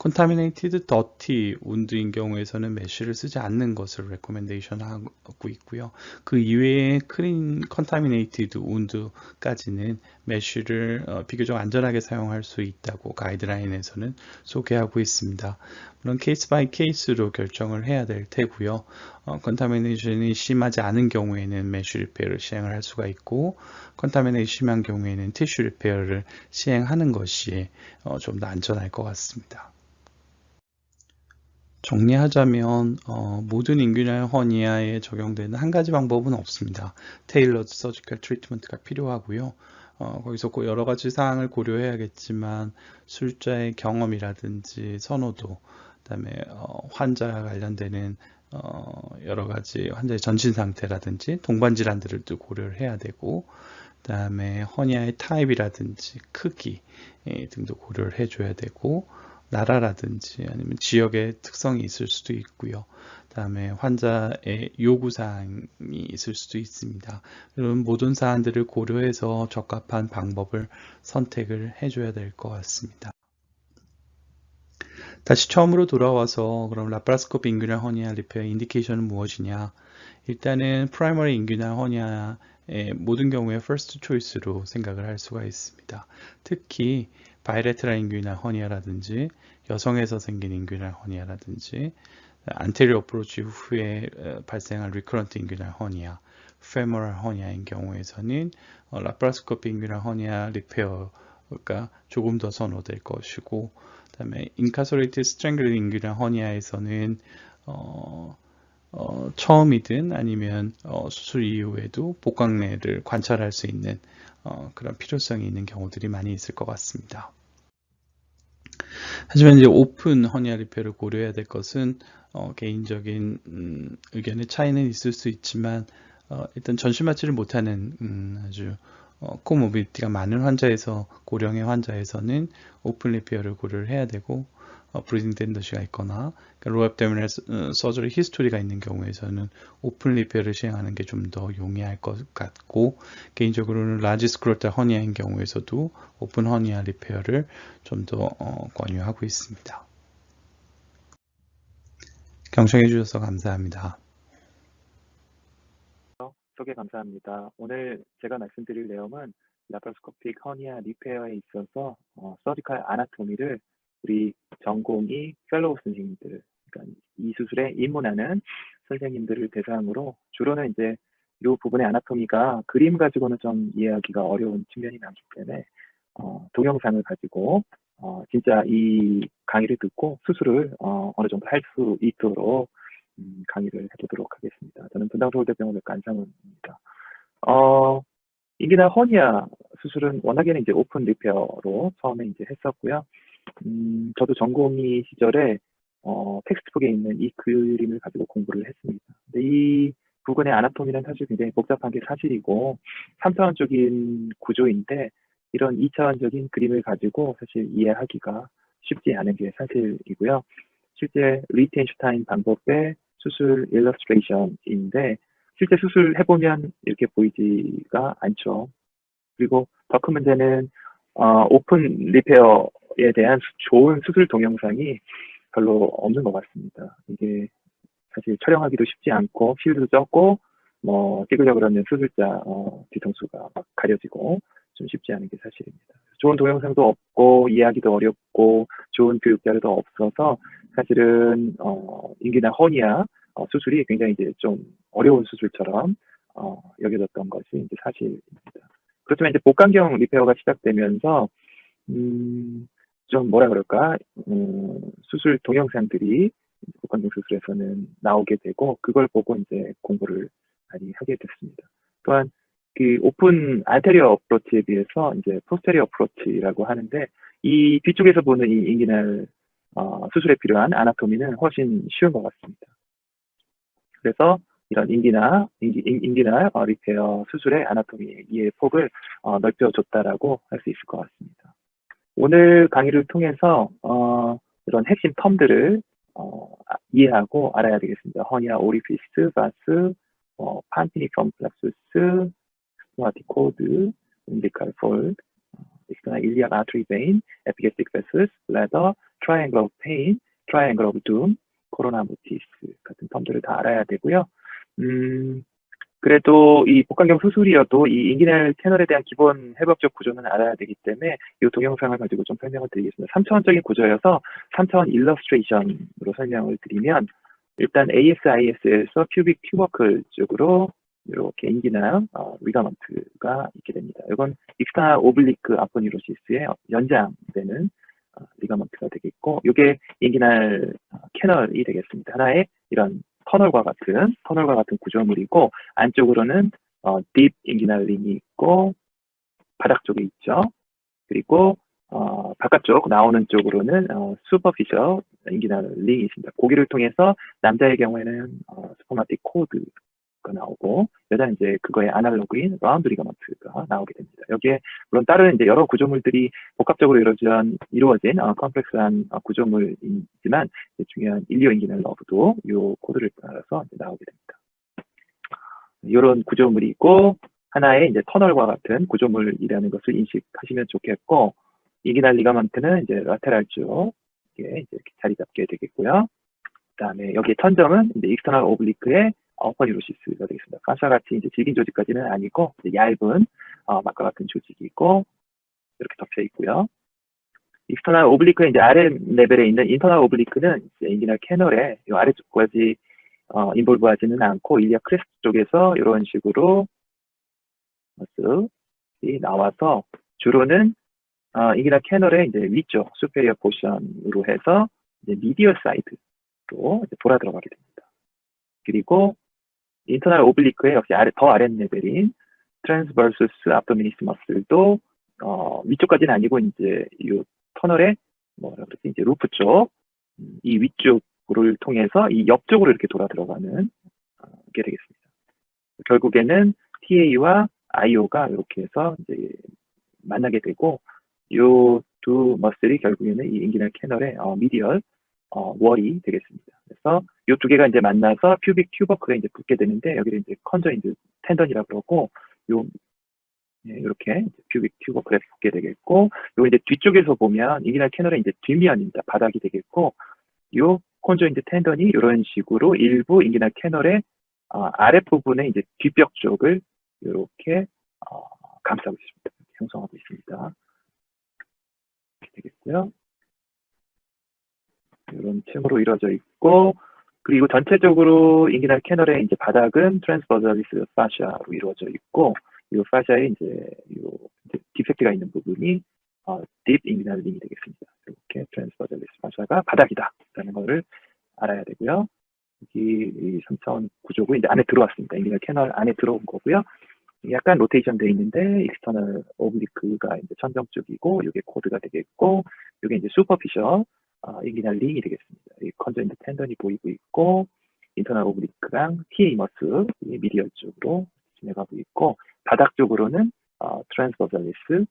contaminated dirty wound인 경우에서는 메쉬를 쓰지 않는 것을 레코멘데이션 하고 있고요. 그 이외에 clean contaminated wound까지는 메쉬를 비교적 안전하게 사용할 수 있다고 가이드라인에서는 소개하고 있습니다. 물론 케이스 바이 케이스로 결정을 해야 될 테고요. 컨타미네이션이 심하지 않은 경우에는 메쉬 리페어를 시행을 할 수가 있고 컨타미네이션이 심한 경우에는 티슈 리페어를 시행하는 것이 좀 더 안전할 것 같습니다. 정리하자면 모든 인규널 허니아에 적용되는 한 가지 방법은 없습니다. 테일러드 서지컬 트리트먼트가 필요하고요. 거기서 꼭 여러 가지 사항을 고려해야겠지만 술자의 경험이라든지 선호도, 그다음에 환자와 관련되는 여러 가지 환자의 전신 상태라든지 동반 질환들을 고려를 해야 되고, 그다음에 허니아의 타입이라든지 크기 등도 고려를 해줘야 되고, 나라라든지 아니면 지역의 특성이 있을 수도 있고요. 그다음에 환자의 요구사항이 있을 수도 있습니다. 이런 모든 사안들을 고려해서 적합한 방법을 선택을 해줘야 될 것 같습니다. 다시 처음으로 돌아와서 그럼 라파라스코피 인규널 허니아 리페어 인디케이션은 무엇이냐? 일단은 프라이머리 인규널 허니아의 모든 경우에 퍼스트 초이스로 생각을 할 수가 있습니다. 특히 바이레트럴 인규널 허니아라든지 여성에서 생긴 인규널 허니아라든지 anterior approach 후에 발생한 recurrent inguinal hernia, femoral hernia인 경우에서는 laparoscopic inguinal hernia 리페어가 조금 더 선호될 것이고, 그다음에 incarcerated strangulated inguinal hernia에서는 처음이든 아니면 수술 이후에도 복강내를 관찰할 수 있는 그런 필요성이 있는 경우들이 많이 있을 것 같습니다. 하지만 이제 오픈 허니아 리페어를 고려해야 될 것은 개인적인 의견의 차이는 있을 수 있지만 일단 전신 마취를 못하는 아주 코모비디티가 많은 환자에서 고령의 환자에서는 오픈 리페어를 고려를 해야 되고 브리딩 텐던시가 있거나 로우 애브도미널 서저리 히스토리가 있는 경우에서는 오픈 리페어를 시행하는 게 좀 더 용이할 것 같고, 개인적으로는 라지 스크로탈 허니아인 경우에서도 오픈 허니아 리페어를 좀 더 권유하고 있습니다. 경청해 주셔서 감사합니다. 소개 감사합니다. 오늘 제가 말씀드릴 내용은 라파로스코픽 허니아 리페어에 있어서 서지컬 아나토미를 우리 전공의 펠로우 선생님들, 그러니까 이 수술에 입문하는 선생님들을 대상으로, 주로는 이제 이 부분의 아나토미가 그림 가지고는 좀 이해하기가 어려운 측면이 많기 때문에 동영상을 가지고 진짜 이 강의를 듣고 수술을 어느 정도 할 수 있도록 강의를 해보도록 하겠습니다. 저는 분당서울대병원외과 안상훈입니다. 인기나 허니아 수술은 워낙에는 이제 오픈 리페어로 처음에 이제 했었고요. 저도 전공의 시절에 텍스트북에 있는 이 그림을 가지고 공부를 했습니다. 근데 이 부분의 아나토미는 사실 굉장히 복잡한 게 사실이고 3차원적인 구조인데 이런 2차원적인 그림을 가지고 사실 이해하기가 쉽지 않은 게 사실이고요. 실제 리텐슈타인 방법의 수술 일러스트레이션인데 실제 수술 해보면 이렇게 보이지가 않죠. 그리고 더 큰 문제는 오픈 리페어에 대한 좋은 수술 동영상이 별로 없는 것 같습니다. 이게 사실 촬영하기도 쉽지 않고 필드도 적고 찍으려고 그러면 수술자 뒤통수가 막 가려지고 좀 쉽지 않은 게 사실입니다. 좋은 동영상도 없고 이해하기도 어렵고 좋은 교육 자료도 없어서 사실은 인기나 허니아 수술이 굉장히 이제 좀 어려운 수술처럼 여겨졌던 것이 이제 사실입니다. 그렇지만 이제 복강경 리페어가 시작되면서 좀 뭐라 그럴까 수술 동영상들이 복강경 수술에서는 나오게 되고 그걸 보고 이제 공부를 많이 하게 됐습니다. 또한 그 오픈 안테리어 어프로치에 비해서 이제 포스테리어 어프로치라고 하는데 이 뒤쪽에서 보는 이 인기날 수술에 필요한 아나토미는 훨씬 쉬운 것 같습니다. 그래서 이런 인기날 리페어 수술의 아나토미 이해 폭을 넓혀줬다라고 할 수 있을 것 같습니다. 오늘 강의를 통해서 이런 핵심 텀들을 이해하고 알아야 되겠습니다. 허니아 오리피스, 바스, 판티니컴 플렉수스, 스토마티코드, umbilical fold, external iliac artery vein, epigastric vessels, bladder, triangle of pain, triangle of doom, 코로나 모티스 같은 텀들을 다 알아야 되고요. 그래도 이 복강경 수술이어도 이 인기넬 채널에 대한 기본 해법적 구조는 알아야 되기 때문에 이 동영상을 가지고 좀 설명을 드리겠습니다. 3차원적인 구조여서 3차원 일러스트레이션으로 설명을 드리면 일단 ASIS에서 큐빅 튜버클 쪽으로 이렇게 인기나 리가먼트가 있게 됩니다. 이건 익스터널 오블리크 아포니로시스의 연장되는 리가먼트가 되겠고 이게 인기날 캐널이 되겠습니다. 하나의 이런 터널과 같은 구조물이고 안쪽으로는 딥 인기날 링이 있고 바닥 쪽에 있죠. 그리고 바깥쪽 나오는 쪽으로는 슈퍼피셜 인기날 링이 있습니다. 고기를 통해서 남자의 경우에는 스포마틱 코드가 나오고 여자는 이제 그거의 아날로그인 라운드 리가먼트가 나오게 됩니다. 여기에 물론 다른 이제 여러 구조물들이 복합적으로 이루어진 컴플렉스한 구조물이지만 중요한 일리오 인기널 러브도 이 코드를 따라서 이제 나오게 됩니다. 이런 구조물이 있고 하나의 이제 터널과 같은 구조물이라는 것을 인식하시면 좋겠고 인기날 리가먼트는 이제 라테랄 쪽에 이제 이렇게 자리 잡게 되겠고요. 그다음에 여기 천정은 이제 익스터널 오블리크의 어퍼니로시스가 되겠습니다. 파샤 같이 이제 질긴 조직까지는 아니고 얇은 막과 같은 조직이 있고 이렇게 덮여 있고요. 익스터널 오블리크의 이제 아래 레벨에 있는 인터널 오블리크는 이제 인기널 캐널에 이 아래쪽까지 인볼브하지는 않고 일리아 크레스트 쪽에서 이런 식으로 이 나와서 주로는 인기널 캐널의 이제 위쪽 수페리어 포션으로 해서 이제 미디얼 사이드로 이제 돌아 들어가게 됩니다. 그리고 인터널 오블리크의 역시 더 아래 레벨인 트랜스버스스 압도미니스머스도 위쪽까지는 아니고 이제 이 터널의 뭐라 그러지 이제 루프 쪽 이 위쪽을 통해서 이 옆쪽으로 이렇게 돌아 들어가는 게 되겠습니다. 결국에는 TA와 IO가 이렇게 해서 이제 만나게 되고 이 두 머슬이 결국에는 이 인기널 캐널의 미디얼 월이 되겠습니다. 그래서 이 두 개가 이제 만나서 퓨빅 튜버클에 이제 붙게 되는데 여기를 이제 컨저인트 텐던이라고 그러고 요 이렇게 퓨빅 튜버클에 붙게 되겠고 요 이제 뒤쪽에서 보면 인기널 캐널의 이제 뒷면입니다. 바닥이 되겠고 요 컨저인트 텐던이 이런 식으로 일부 인기널 캐널의 아랫부분의 이제 뒷벽 쪽을 이렇게 감싸고 있습니다. 형성하고 있습니다. 이렇게 되겠고요. 이런 층으로 이루어져 있고 그리고 전체적으로 인기널 캐널의 이제 바닥은 트랜스버설리스 파샤로 이루어져 있고 이 파샤에 이제 디펙트가 있는 부분이 딥 인기널 링이 되겠습니다. 이렇게 트랜스버설리스 파샤가 바닥이다라는 것을 알아야 되고요. 이 3차원 구조고 이제 안에 들어왔습니다. 인기널 캐널 안에 들어온 거고요. 약간 로테이션 돼 있는데 익스터널 오블리크가 이제 천정 쪽이고 이게 코드가 되겠고 이게 이제 슈퍼피셜 인기널 링이 되겠습니다. 이 컨저인트 텐던이 보이고 있고 인터널 오블리크랑 TA 머스 미디얼 쪽으로 진행하고 있고 바닥 쪽으로는 트랜스버설리스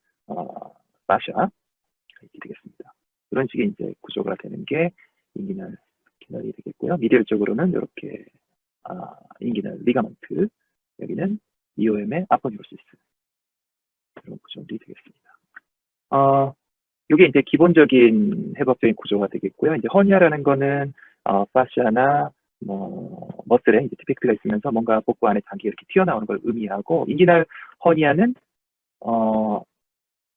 파샤 이렇게 되겠습니다. 그런 식의 이제 구조가 되는 게 인기널 캐널이 되겠고요. 미디얼 쪽으로는 이렇게 인기널 리가먼트 여기는 EOM의 아포니로시스 이런 구조들이 되겠습니다. 이게 이제 기본적인 해법적인 구조가 되겠고요. 이제 허니아라는 거는 파시아나 머슬에 이제 디펙트가 있으면서 뭔가 복부 안에 장기가 이렇게 튀어나오는 걸 의미하고 인기널 허니아는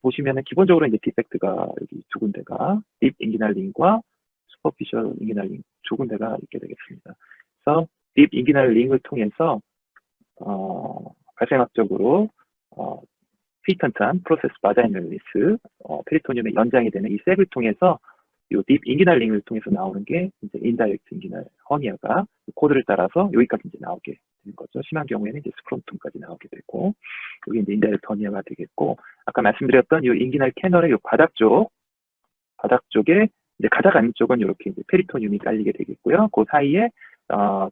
보시면은 기본적으로 이제 디펙트가 여기 두 군데가 딥 인기널 링과 슈퍼피셜 인기널 링 두 군데가 있게 되겠습니다. 그래서 딥 인기널 링을 통해서 발생학적으로 피턴탄 프로세스 바자이널리스 페리토늄의 연장이 되는 이 셉을 통해서 이 딥 인기널 링을 통해서 나오는 게 이제 인다이렉트 인기널 허니아가 코드를 따라서 여기까지 이제 나오게 되는 거죠. 심한 경우에는 이제 스크롬툼까지 나오게 되고 여기 이제 인다이렉트 허니아가 되겠고 아까 말씀드렸던 이 인기널 캐널의 이 바닥 쪽에 이제 가장 안쪽은 이렇게 이제 페리토늄이 깔리게 되겠고요. 그 사이에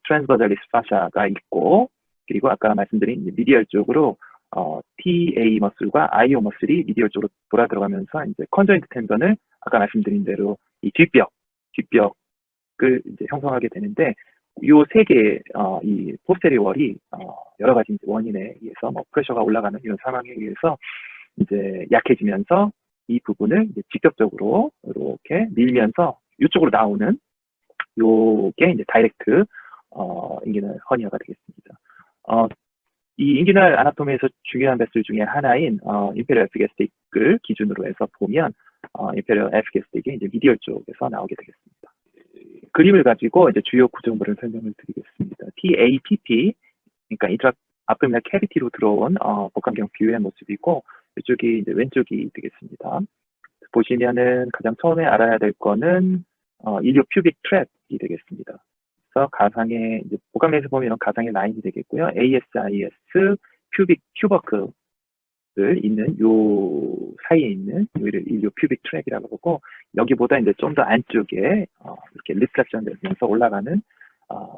트랜스버설리스 파샤가 있고 그리고 아까 말씀드린 이제 미디얼 쪽으로 TA 머슬과 IO 머슬이 미디얼 쪽으로 돌아 들어가면서 이제 컨저인트 텐던을 아까 말씀드린 대로 이 뒷벽을 이제 형성하게 되는데 요 세 개 이 포스테리월이 여러 가지 이제 원인에 의해서 뭐 프레셔가 올라가는 이런 상황에 의해서 이제 약해지면서 이 부분을 이제 직접적으로 이렇게 밀면서 이쪽으로 나오는 요게 이제 다이렉트 인기널 허니아가 되겠습니다. 이 인기널 아나토미에서 중요한 베슬 중에 하나인 임페리얼 에피게스틱을 기준으로 해서 보면 임페리얼 에피게스틱이 이제 미디얼 쪽에서 나오게 되겠습니다. 그림을 가지고 이제 주요 구조물을 설명을 드리겠습니다. TAPP 그러니까 인트라 압도미널 캐비티로 들어온 복강경 비유의 모습이고 이쪽이 이제 왼쪽이 되겠습니다. 보시면은 가장 처음에 알아야 될 거는 일류 퓨빅 트랩이 되겠습니다. 그래서 가상의 이제 복강경에서 보면 이런 가상의 라인이 되겠고요. ASIS 퓨빅 튜버클을 있는 요 사이에 있는 요를 일류 퓨빅 트랙이라고 하고 여기보다 이제 좀 더 안쪽에 이렇게 리플렉션 되면서 올라가는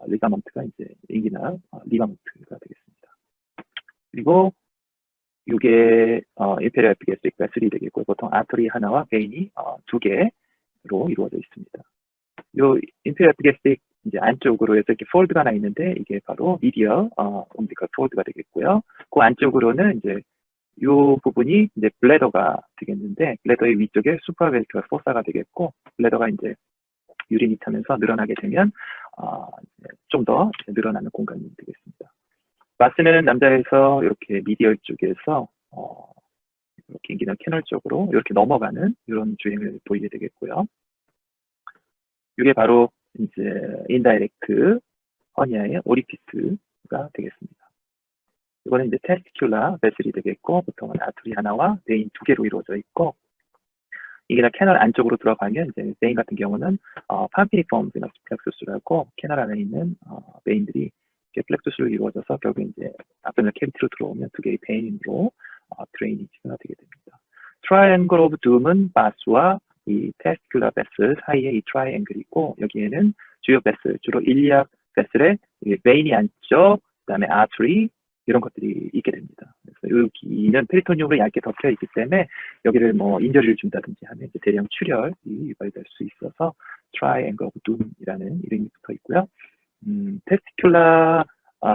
리가먼트가 이제 인기널 리가먼트가 되겠습니다. 그리고 이게 임페리얼 에피게스틱 베슬이 되겠고요. 보통 아트리 하나와 베인이 두 개로 이루어져 있습니다. 요 임페리얼 에피게스틱 이제 안쪽으로 해서 이렇게 폴드가 하나 있는데 이게 바로 미디어 옴비컬 폴드가 되겠고요. 그 안쪽으로는 이제 요 부분이 이제 블레더가 되겠는데 블레더의 위쪽에 수프라벨리컬 포사가 되겠고 블레더가 이제 유린이 타면서 늘어나게 되면 좀 더 늘어나는 공간이 되겠습니다. 마스는 남자에서 이렇게 미디얼 쪽에서 이렇게 인기나 캐널 쪽으로 이렇게 넘어가는 이런 주행을 보이게 되겠고요. 이게 바로 이제 인다이렉트 허니아의 오리피스가 되겠습니다. 이거는 이제 테스티큘라 베슬이 되겠고, 보통은 아트리 하나와 베인 두 개로 이루어져 있고, 이게 다 캐널 안쪽으로 들어가면 이제 베인 같은 경우는 파피니폼 비너스 플렉수스라고 캐널 안에 있는 베인들이 플렉수스로 이루어져서 결국 이제 앞변을 캐비티로 들어오면 두 개의 베인으로 드레이니지가 되게 됩니다. 트라이앵글 오브 둠은 바스와 이 테스티큘라 베슬 사이에 이 트라이앵글이고, 여기에는 주요 베슬, 주로 일리악 베슬에 베인이 안쪽, 그다음에 아트리 이런 것들이 있게 됩니다. 그래서 여기는 페리토니움으로 얇게 덮여 있기 때문에 여기를 뭐 인저리를 준다든지 하면 이제 대량 출혈이 유발될 수 있어서 트라이앵글 오브 둠이라는 이름이 붙어 있고요. 테스티큘라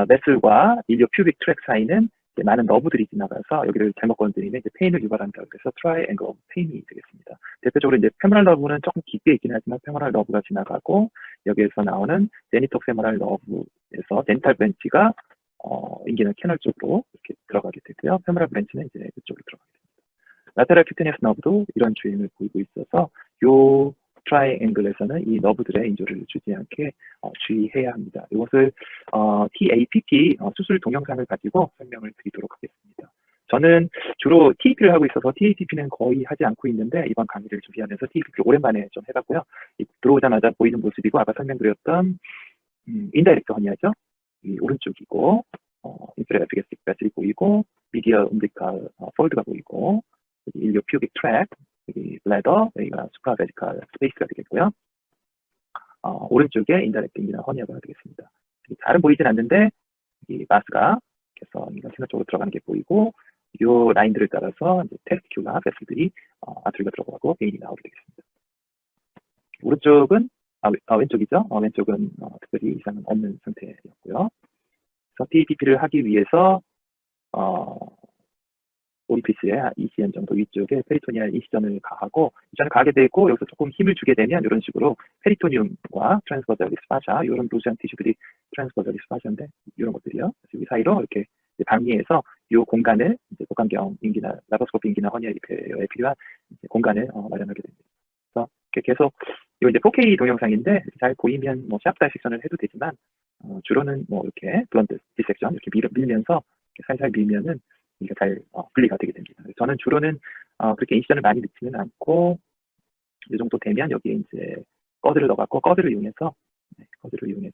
베슬과 일리오 퓨빅 트랙 사이는 이제 많은 너브들이 지나가서 여기를 잘못 건드리면 이제 페인을 유발한다고 해서 트라이앵글 오브 페인이 되겠습니다. 대표적으로 이제 페모랄 러브는 조금 깊게 있긴 하지만 페모랄 러브가 지나가고, 여기에서 나오는 제니톡 페모랄 러브에서 제니탈 브랜치가 인기나 캐널 쪽으로 이렇게 들어가게 되고요. 페모랄 브랜치는 이제 그쪽으로 들어가게 됩니다. 라테랄 큐테니어스 너브도 이런 주행을 보이고 있어서 요 트라이앵글에서는 이 너브들의 인조를 주지 않게 주의해야 합니다. 이것을 TAPP 수술 동영상을 가지고 설명을 드리도록 하겠습니다. 저는 주로 TAP를 하고 있어서 TAPP는 거의 하지 않고 있는데, 이번 강의를 준비하면서 TAPP를 오랜만에 좀 해봤고요. 들어오자마자 보이는 모습이고, 아까 설명드렸던 인다이렉트 허니아죠. 이 오른쪽이고, 인프레 에피게스틱 베슬이 보이고, 미디어 음비칼 폴드가 보이고, 여기 일리오 퓨빅 트랙, 여기 블래더, 여기가 수프라베지칼 스페이스가 되겠고요. 오른쪽에 인다이렉트 인기나 허니아가 되겠습니다. 잘은 보이진 않는데, 이 마스가 그래서 인간 채널 쪽으로 들어가는 게 보이고, 이 라인들을 따라서 이제 테스티큘라 베슬들이 아트리가 들어가고 베인이 나오게 되겠습니다. 오른쪽은 왼쪽이죠. 왼쪽은 특별히 이상은 없는 상태였고요. 그래서 TAPP를 하기 위해서 오리피스의 ECM 정도 위쪽에 페리토니알 이시전을 가하고, 이전을 가게 되고, 여기서 조금 힘을 주게 되면 이런 식으로 페리토니움과 트랜스버저리 스파샤, 이런 루즈한 티슈들이 트랜스버저리 스파샤인데 이런 것들이요. 그래서 여기 사이로 이렇게 방위해서 이 공간을 이제 복강경 인기나 라파스코피 인기나 허니아 리페어에 필요한 공간을 마련하게 됩니다. 그래서 이렇게 계속 이 이제 4K 동영상인데 잘 보이면 뭐 샵 다이섹션을 해도 되지만, 주로는 뭐 이렇게 블런트 디섹션 이렇게 밀면서 이렇게 살살 밀면은 이게 잘 분리가 되게 됩니다. 저는 주로는 그렇게 인시전을 많이 넣지는 않고, 이 정도 되면 여기에 이제 꺼드를 넣어갖고 꺼드를 이용해서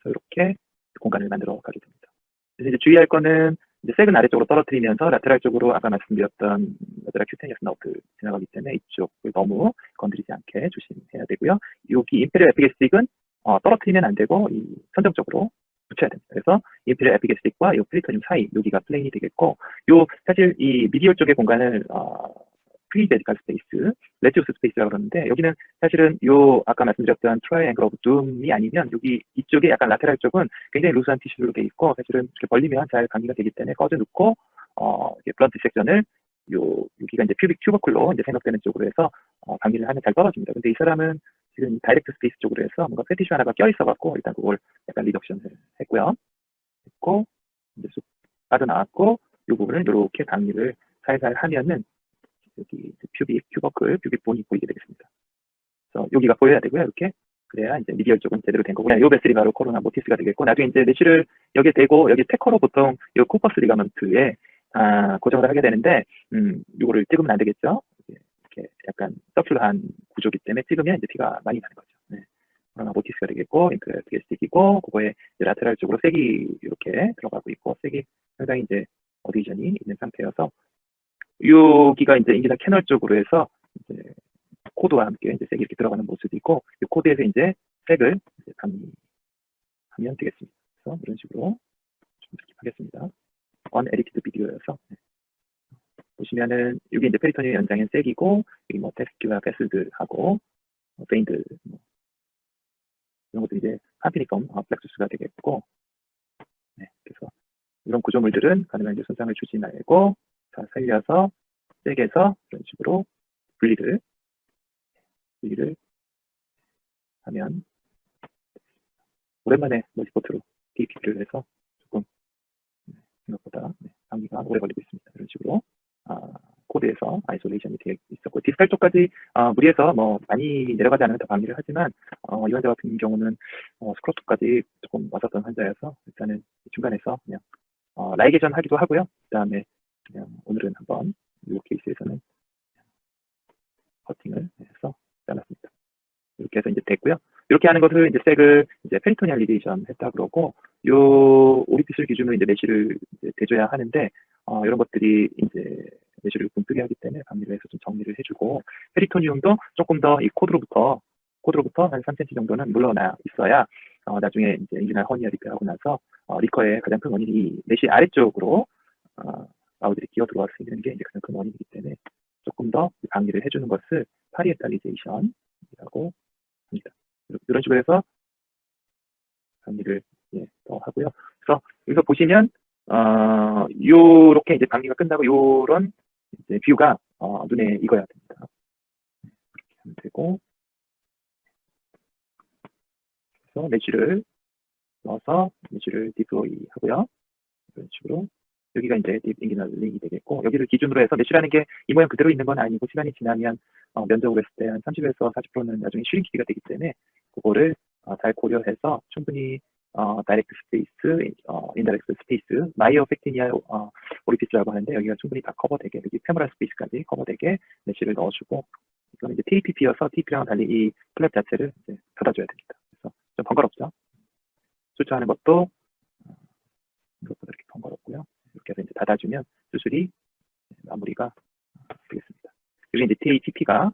이렇게 공간을 만들어 가게 됩니다. 그래서 이제 주의할 거는 이제 색은 아래쪽으로 떨어뜨리면서 라테랄 쪽으로 아까 말씀드렸던 라테랄 큐테니어스 너브 지나가기 때문에 이쪽을 너무 건드리지 않게 조심해야 되고요. 여기 임페리얼 에피게스틱은 떨어뜨리면 안 되고 이 선정적으로 붙여야 됩니다. 그래서 인피리얼 에피게스틱과 이 페리토늄 사이 여기가 플레인이 되겠고, 요 사실 이 미디얼 쪽의 공간을 프리베디칼 스페이스, 레티오스 스페이스라고 그러는데, 여기는 사실은 요 아까 말씀드렸던 트라이앵글 오브 둠이 아니면 여기 이쪽에 약간 라테랄 쪽은 굉장히 루스한 티슈로 돼 있고, 사실은 이렇게 벌리면 잘 방위가 되기 때문에 꺼져 놓고 블런트 디섹션을 여기가 이제 퓨빅 튜버클로 이제 생각되는 쪽으로 해서 방위를 하면 잘 떨어집니다. 근데 이 사람은 지금 다이렉트 스페이스 쪽으로 해서 뭔가 패티슈 하나가 껴있어갖고 일단 그걸 약간 리덕션을 했고요. 했고 이제 쑥 빠져나왔고, 이 부분을 이렇게 방위를 살살 하면은 여기 퓨빅 튜버클, 퓨빅 본이 보이게 되겠습니다. 그래서 여기가 보여야 되고요. 이렇게 그래야 이제 미디얼 쪽은 제대로 된 거고, 요 베슬이 바로 코로나 모티스가 되겠고, 나중에 이제 메쉬를 여기에 대고 여기 테커로 보통 이 코퍼스 리가먼트에 고정을 하게 되는데, 이거를 찍으면 안 되겠죠. 이렇게 약간 서큘러한 구조기 때문에 찍으면 이제 피가 많이 나는 거죠. 네. 코로나 모티스가 되겠고, 이렇게 스틱이고, 그거에 라테랄 쪽으로 색이 이렇게 들어가고 있고, 색이 상당히 이제 어디전이 있는 상태여서, 여기가 이제 인기나 캐널 쪽으로 해서 이제 코드와 함께 이제 색이 이렇게 들어가는 모습이 있고, 이 코드에서 이제 색을 이제 방위하면 되겠습니다. 그래서 이런 식으로 좀 하겠습니다. 언에디티드 비디오여서 보시면은 여기 이제 페리토니움 연장인 색이고, 여기 뭐 테스티큘라 베슬들하고 베인들 이런 것도 이제 파피니컴 플렉수스가 되겠고, 네, 그래서 이런 구조물들은 가능한 이제 손상을 주지 말고 잘 살려서 색에서 이런 식으로 분리를 하면, 오랜만에 멀티포트로 TAPP를 해서 조금 생각보다 방위가 오래 걸리고 있습니다. 이런 식으로 코드에서 아이솔레이션이 되어 있었고, 디스칼 쪽까지 무리해서 뭐 많이 내려가지 않으면 더 방지를 하지만 이 환자 같은 경우는 스크롤 쪽까지 조금 왔었던 환자여서 일단은 중간에서 그냥 나이게이션 하기도 하고요. 그다음에 그냥 오늘은 한번 이 케이스에서는 커팅을 해서 잘랐습니다. 이렇게 해서 이제 됐고요. 이렇게 하는 것을 이제 색을 이제 페리토니얼 리데이션 했다 그러고, 요 오리피스를 기준으로 이제 메쉬를 이제 대줘야 하는데, 이런 것들이 이제 메쉬를 굼뜨게 하기 때문에 방지를 해서 좀 정리를 해주고, 페리토니움도 조금 더 이 코드로부터 한 3cm 정도는 물러나 있어야 나중에 이제 인기나 허니아 리페어하고 나서 리커의 가장 큰 원인이 이 메쉬 아래쪽으로 바우들이 기어 들어갈 수 있는 게 이제 가장 큰 원인이기 때문에 조금 더 방지를 해주는 것을 파리에탈리제이션이라고 합니다. 이런 식으로 해서 방지를 더 하고요. 그래서 여기서 보시면 요렇게 이제 방지가 끝나고 요런 이제 뷰가 눈에 익어야 됩니다. 이렇게 하면 되고, 그래서 메쉬를 넣어서 메쉬를 디플로이 하고요. 이런 식으로 여기가 이제 딥 인기널 링이 되겠고, 여기를 기준으로 해서 메쉬라는 게 이 모양 그대로 있는 건 아니고 시간이 지나면 면적으로 했을 때 한 30에서 40%는 나중에 슈링키가 되기 때문에 그거를 잘 고려해서 충분히 다이렉트 스페이스, 인다이렉트 스페이스, 마이어 팩티니아 오리피스라고 하는데 여기가 충분히 다 커버되게, 여기 페모랄 스페이스까지 커버되게 메쉬를 넣어주고, 이거는 이제 TPP여서 TP랑 달리 이 플랫 자체를 이제 닫아줘야 됩니다. 그래서 좀 번거롭죠. 수주하는 것도 이것보다 이렇게 번거롭고요. 이렇게 해서 이제 닫아주면 수술이 마무리가 되겠습니다. 여기 이제 TP가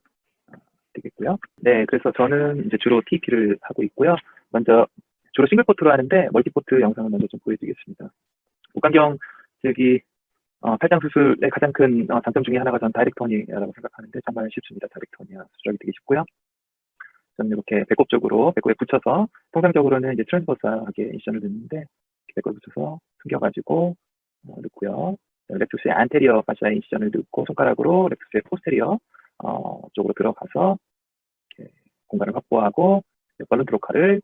되겠고요. 네, 그래서 저는 이제 주로 TP를 하고 있고요. 먼저 주로 싱글포트로 하는데 멀티포트 영상을 먼저 좀 보여드리겠습니다. 목간경 저기 팔짱 수술의 가장 큰 장점 중에 하나가 전 다이렉트 허니아라고 생각하는데 정말 쉽습니다. 다이렉트 허니아 수술하기 되게 쉽고요. 저는 이렇게 배꼽 쪽으로 배꼽에 붙여서, 통상적으로는 이제 트랜스버스하게 인시션을 넣는데 배꼽에 붙여서 숨겨가지고 넣고요. 렉투스의 안테리어 파시아 인시션을 넣고 손가락으로 렉투스의 포스테리어 쪽으로 들어가서 이렇게 공간을 확보하고 벌룬 트로카를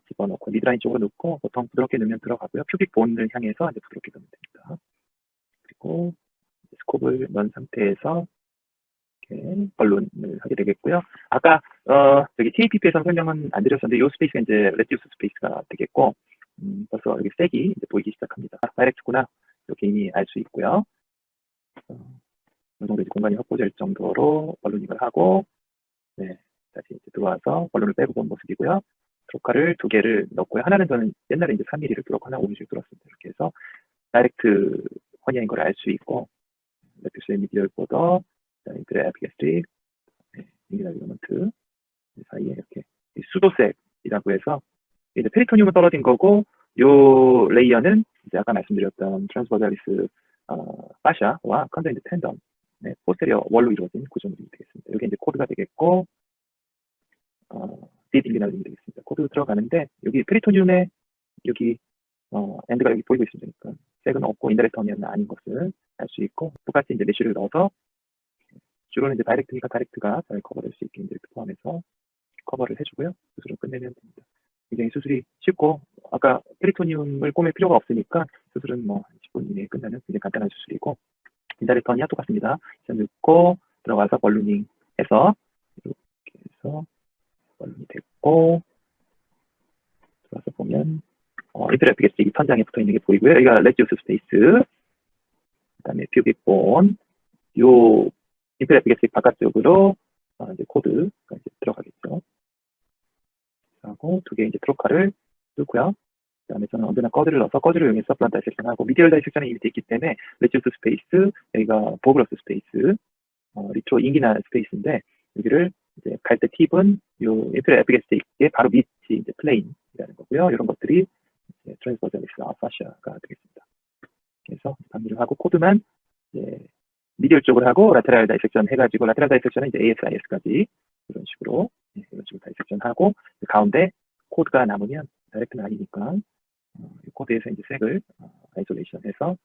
집어넣고 미드라인 쪽으로 넣고, 보통 부드럽게 넣으면 들어가고요. 큐빅 본을 향해서 이제 부드럽게 넣으면 됩니다. 그리고 스콥을 넣은 상태에서 이렇게 벌룬을 하게 되겠고요. 아까 저기 TAPP에서 설명은 안 드렸었는데 이 스페이스가 이제 레디우스 스페이스가 되겠고, 벌써 여기 색이 이제 보이기 시작합니다. 다이렉트구나 이렇게 이미 알 수 있고요. 어느 정도 이제 공간이 확보될 정도로 벌루닝을 하고, 네, 다시 이제 들어와서 벌룬을 빼고 본 모습이고요. 트로카를 2개를 넣고요. 하나는 저는 옛날에 이제 3mm를 뚫었고 하나 5mm를 뚫었습니다. 이렇게 해서 다이렉트 허니아인 걸 알 수 있고, 레피스의 미디얼 보더, 그래 에피게스트릭, 인기널 리가먼트 사이에 이렇게 수도색이라고 해서 이제 페리토늄은 떨어진 거고, 요 레이어는 이제 아까 말씀드렸던 트랜스버살리스 파샤와 컨덴드 텐덤, 포스테리어 월로 이루어진 구조물이 되겠습니다. 여기 이제 코드가 되겠고, 딥 인기널 링이 되겠습니다. 코드 들어가는데 여기 페리토늄의 여기 엔드가 여기 보이고 있으니까 색은 없고 인다이렉트 허니아는 아닌 것을 알 수 있고, 똑같이 이제 메쉬를 넣어서 주로는 이제 다이렉트니까 다이렉트가 잘 커버될 수 있게 이렇게 포함해서 커버를 해주고요. 수술을 끝내면 됩니다. 굉장히 수술이 쉽고, 아까 페리토늄을 꼬맬 필요가 없으니까 수술은 뭐 10분 이내에 끝나는 굉장히 간단한 수술이고, 인다이렉트 허니아 똑같습니다. 넣고 들어가서 벌루닝 해서 이렇게 해서 벌룬이 됐고, 들어가서 보면 인테리어 에피게스틱이 천장에 붙어 있는 게 보이고요. 여기가 레디우스 스페이스, 그다음에 퓨빅 본, 요 인테리어 에피게스틱 바깥쪽으로 이제 코드가 이제 들어가겠죠. 하고 2개 이제 트로카를 넣고요. 그다음에 저는 언제나 꺼즈를 넣어서 꺼즈를 이용해서 플란 다이섹션하고, 미디얼 다이섹션이 이미 되어 있기 때문에 레디우스 스페이스, 여기가 보그러스 스페이스, 리트로 인기나 스페이스인데 여기를 이제 갈 때 팁은 요 인테리어 에피게스틱의 바로 밑이 이제 플레인이라는 거고요. 이런 것들이 트랜스버살리스 파시아가 되겠습니다. 그래서 방지를 하고, 코드만 이제 미디얼 쪽을 하고 라테랄 다이섹션 해가지고, 라테랄 다이섹션은 이제 ASIS까지 이런 식으로 다이섹션 하고, 가운데 코드가 남으면 다이렉트는 아니니까 이 코드에서 이제 색을 아이솔레이션 해서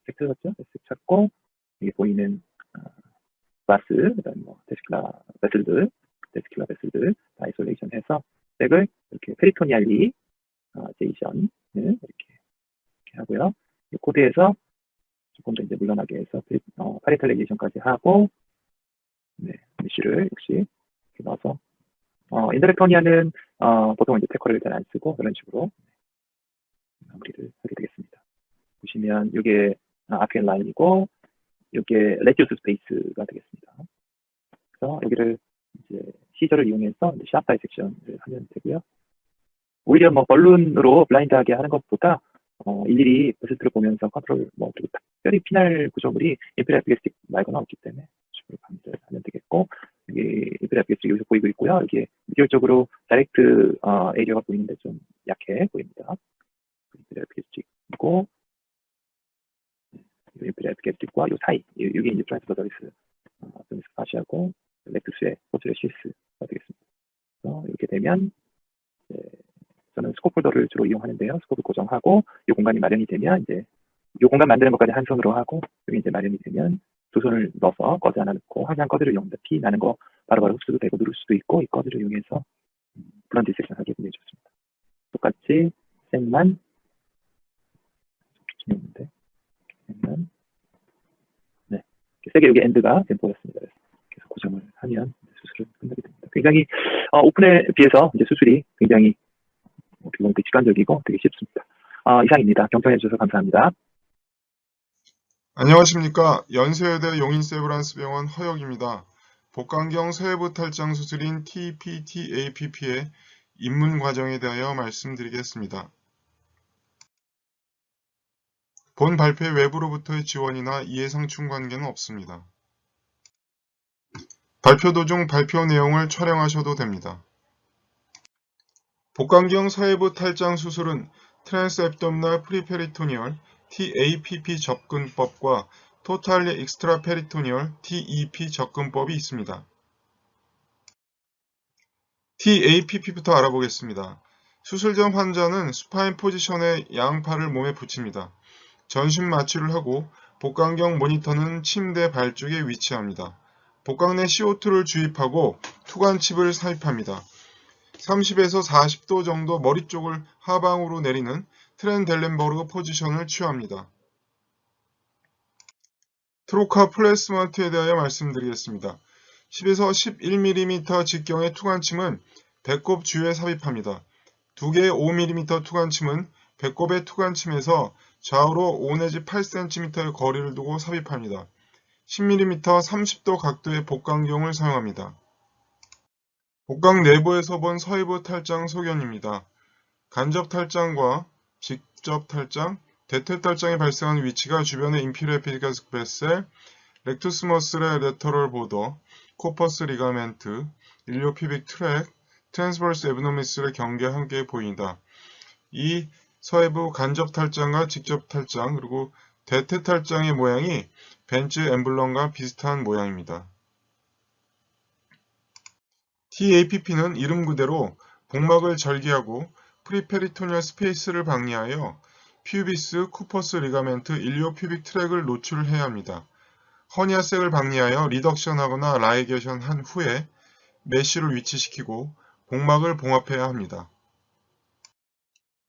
색 찾았죠? 색 찾고 여기 보이는 바스, 그다음 뭐 데스킬라 베슬들 아이솔레이션 해서 색을 이렇게 페리토니알리 제이션을 이렇게 하고요. 이 코드에서 조금 더 이제 물러나게 해서 파리탈리제이션까지 하고, 네, 메쉬를 역시 이렇게 넣어서 인더렉트 허니아는 보통 이제 태커를 잘 안 쓰고 그런 식으로 마무리를 하게 되겠습니다. 보시면 이게 RPM 라인이고 이게 레디우스 스페이스가 되겠습니다. 그래서 여기를 이제 시저를 이용해서 샵 다이섹션을 하면 되고요. 오히려 뭐 벌룬으로 블라인드하게 하는 것보다 일일이 버스트를 보면서 컨트롤 그리고 특별히 피날 구조물이 인피니트 애플리스틱 말고는 없기 때문에 식으로 방지를 하면 되겠고, 여기 인피니트 애플리스틱 여기서 보이고 있고요. 이게 비주얼적으로 다이렉트 에리어가 보이는데 좀 약해 보입니다. 인피니트 애플리스틱이고, 인피니트 애플리스틱과 이 사이, 이게 이제 트랜스퍼 서비스 파시하고 렉투스의 포트레 시스가 되겠습니다. 그래서 이렇게 되면 저는 스코프 폴더를 주로 이용하는데요. 스코프 고정하고 이 공간이 마련이 되면 이제 이 공간 만드는 것까지 한 손으로 하고, 여기 이제 마련이 되면 두 손을 넣어서 거즈 하나 넣고 항상 거즈를 이용합니다. 피 나는 거 바로바로 흡수도 되고 누를 수도 있고, 이 거즈를 이용해서 블런드 디섹션 하게 굉장히 좋습니다. 똑같이 셋만 있는데 셋만 네, 세게 여기 엔드가 된 보였습니다. 그래서 고정을 하면 수술을 끝나게 됩니다. 굉장히 오픈에 비해서 이제 수술이 굉장히 되게 직관적이고 되게 쉽습니다. 이상입니다. 경청해 주셔서 감사합니다. 안녕하십니까. 연세여대 용인세브란스병원 허혁입니다. 복강경 서해부 탈장 수술인 TPT-APP의 입문 과정에 대하여 말씀드리겠습니다. 본 발표 외부로부터의 지원이나 이해상충 관계는 없습니다. 발표 도중 발표 내용을 촬영하셔도 됩니다. 복강경 서해부 탈장 수술은 트랜스앱도미널 프리페리토니얼 TAPP 접근법과 토탈리 익스트라페리토니얼 TEP 접근법이 있습니다. TAPP부터 알아보겠습니다. 수술 전 환자는 수파인 포지션에 양팔을 몸에 붙입니다. 전신 마취를 하고 복강경 모니터는 침대 발쪽에 위치합니다. 복강 내 CO2를 주입하고 투관칩을 삽입합니다. 30에서 40도 정도 머리 쪽을 하방으로 내리는 트렌델렌버그 포지션을 취합니다. 트로카 플레이스먼트에 대하여 말씀드리겠습니다. 10에서 11mm 직경의 투관침은 배꼽 주위에 삽입합니다. 2개의 5mm 투관침은 배꼽의 투관침에서 좌우로 5 내지 8cm의 거리를 두고 삽입합니다. 10mm 30도 각도의 복강경을 사용합니다. 복강 내부에서 본 서해부 탈장 소견입니다. 간접 탈장과 직접 탈장, 대퇴 탈장이 발생한 위치가 주변의 인피리어 에피가스 베셀, 렉투스 머슬의 레터럴 보더, 코퍼스 리가멘트, 일리오피빅 트랙, 트랜스버스 에브노미스의 경계와 함께 보인다. 이 서해부 간접 탈장과 직접 탈장 그리고 대퇴 탈장의 모양이 벤츠 엠블럼과 비슷한 모양입니다. TAPP는 이름 그대로 복막을 절개하고 프리페리토니얼 스페이스를 방해하여 퓨비스, 쿠퍼스 리가멘트, 일리오퓨빅 트랙을 노출해야 합니다. 허니아색을 방해하여 리덕션하거나 라이게이션 한 후에 메쉬를 위치시키고 복막을 봉합해야 합니다.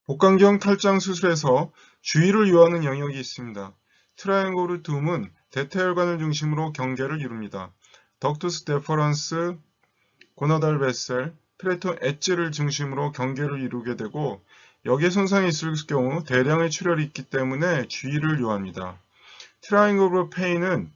복강경 탈장 수술에서 주의를 요하는 영역이 있습니다. 트라이앵글 둠은 대퇴혈관을 중심으로 경계를 이룹니다. 덕투스 데퍼런스, 고나달 베셀, 트레톤 엣지를 중심으로 경계를 이루게 되고 여기에 손상이 있을 경우 대량의 출혈이 있기 때문에 주의를 요합니다. 트라이앵글 페인은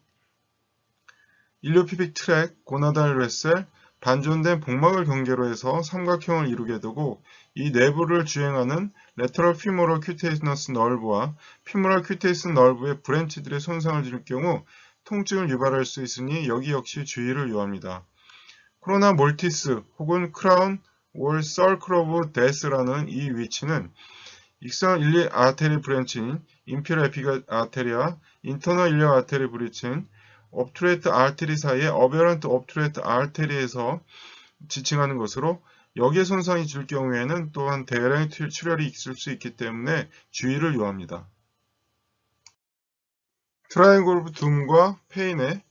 일리오피빅 트랙, 고나달 베셀, 반존된 복막을 경계로 해서 삼각형을 이루게 되고 이 내부를 주행하는 레터럴 피모럴 큐테이너스 널브와 피모럴 큐테이스 널브의 브랜치들의 손상을 줄 경우 통증을 유발할 수 있으니 여기 역시 주의를 요합니다. 코로나 몰티스 혹은 크라운 월 서클 오브 데스라는 이 위치는 익스터널 일리 아테리 브랜치인 인피리어 에피가 아테리아, 인터널 일리 아테리 브리치인 옵투레이트 아테리 사이의 어베런트 옵투레이트 아테리에서 지칭하는 것으로 여기에 손상이 줄 경우에는 또한 대량의 출혈이 있을 수 있기 때문에 주의를 요합니다. 트라이앵글 둠과 페인의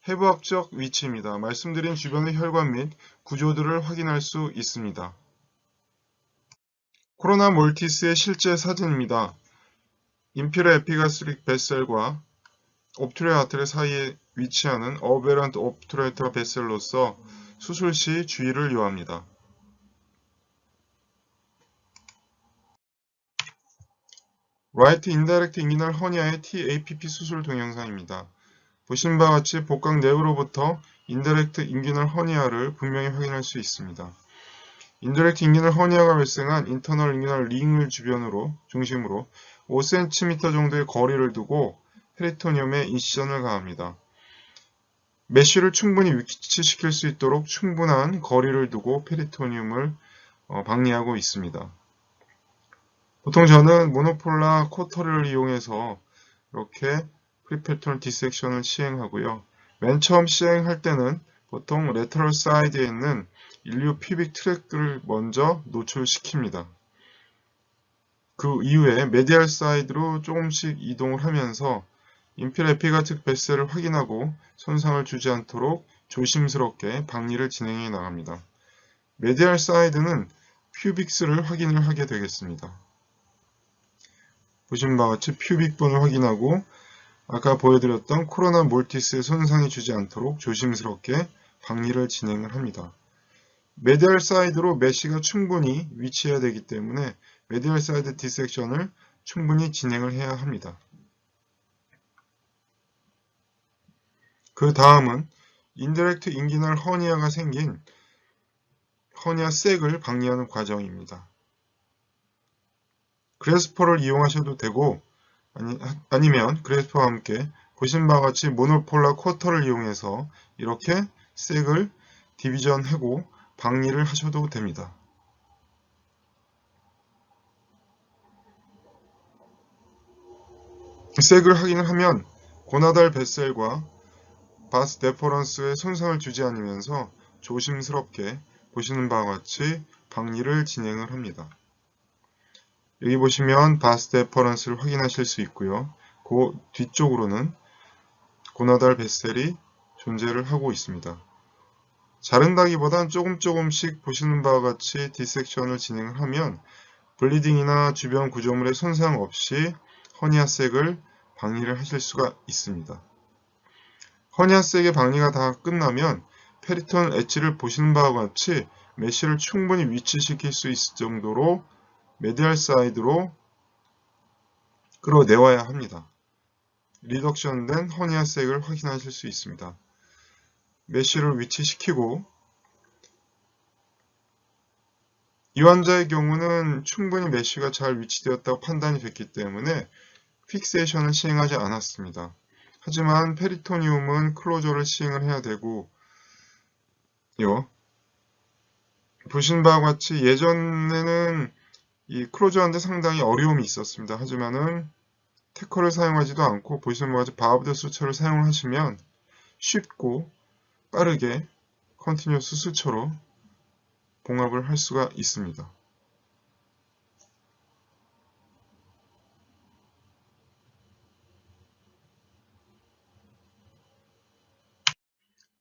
해부학적 위치입니다. 말씀드린 주변의 혈관 및 구조들을 확인할 수 있습니다. 코로나 몰티스의 실제 사진입니다. 인피리어 에피가스릭 베셀과 옵투레 아트레 사이에 위치하는 어베런트 옵투레터 베셀로서 수술 시 주의를 요합니다. 라이트 인다이렉트 인기널 허니아의 TAPP 수술 동영상입니다. 보신 바와 같이 복강 내부로부터 인다이렉트 인기널 허니아를 분명히 확인할 수 있습니다. 인다이렉트 인기널 허니아가 발생한 인터널 인기널 링을 중심으로 5cm 정도의 거리를 두고 페리토니움에 인시전을 가합니다. 메쉬를 충분히 위치시킬 수 있도록 충분한 거리를 두고 페리토니움을 방리하고 있습니다. 보통 저는 모노폴라 코터를 이용해서 이렇게 프리페리토니얼 디섹션을 시행하고요. 맨 처음 시행할 때는 보통 레터럴 사이드에 있는 일류 퓨빅 트랙을 먼저 노출시킵니다. 그 이후에 메디얼 사이드로 조금씩 이동을 하면서 인필 에피가틱 베셀을 확인하고 손상을 주지 않도록 조심스럽게 방리를 진행해 나갑니다. 메디얼 사이드는 퓨빅스를 확인을 하게 되겠습니다. 보신 바와 같이 퓨빅본을 확인하고 아까 보여드렸던 코로나 몰티스에 손상이 주지 않도록 조심스럽게 방리를 진행을 합니다. 메디얼 사이드로 메쉬가 충분히 위치해야 되기 때문에 메디얼 사이드 디섹션을 충분히 진행을 해야 합니다. 그 다음은 인디렉트 인기널 허니아가 생긴 허니아 색을 방리하는 과정입니다. 그래스퍼를 이용하셔도 되고 아니면 그래스퍼와 함께 보신 바와 같이 모노폴라 쿼터를 이용해서 이렇게 색을 디비전하고 방리를 하셔도 됩니다. 색을 확인을 하면 고나달 베셀과 바스 데퍼런스에 손상을 주지 않으면서 조심스럽게 보시는 바와 같이 방리를 진행을 합니다. 여기 보시면 바스 데퍼런스를 확인하실 수 있고요. 그 뒤쪽으로는 고나달 베셀이 존재를 하고 있습니다. 자른다기보단 조금씩 보시는 바와 같이 디섹션을 진행을 하면 블리딩이나 주변 구조물의 손상 없이 허니아색을 방리를 하실 수가 있습니다. 허니아색의 방리가 다 끝나면 페리톤 엣지를 보시는 바와 같이 메쉬를 충분히 위치시킬 수 있을 정도로 메디얼 사이드로 끌어내와야 합니다. 리덕션된 허니아색을 확인하실 수 있습니다. 메쉬를 위치시키고 이 환자의 경우는 충분히 메쉬가 잘 위치되었다고 판단이 됐기 때문에 픽세이션을 시행하지 않았습니다. 하지만 페리토니움은 클로저를 시행을 해야 되고 보신 바와 같이 예전에는 이 클로저하는데 상당히 어려움이 있었습니다. 하지만은 태커를 사용하지도 않고 보시는 바와 같이 바브드 수처를 사용하시면 쉽고 빠르게 컨티뉴어스 수처로 봉합을 할 수가 있습니다.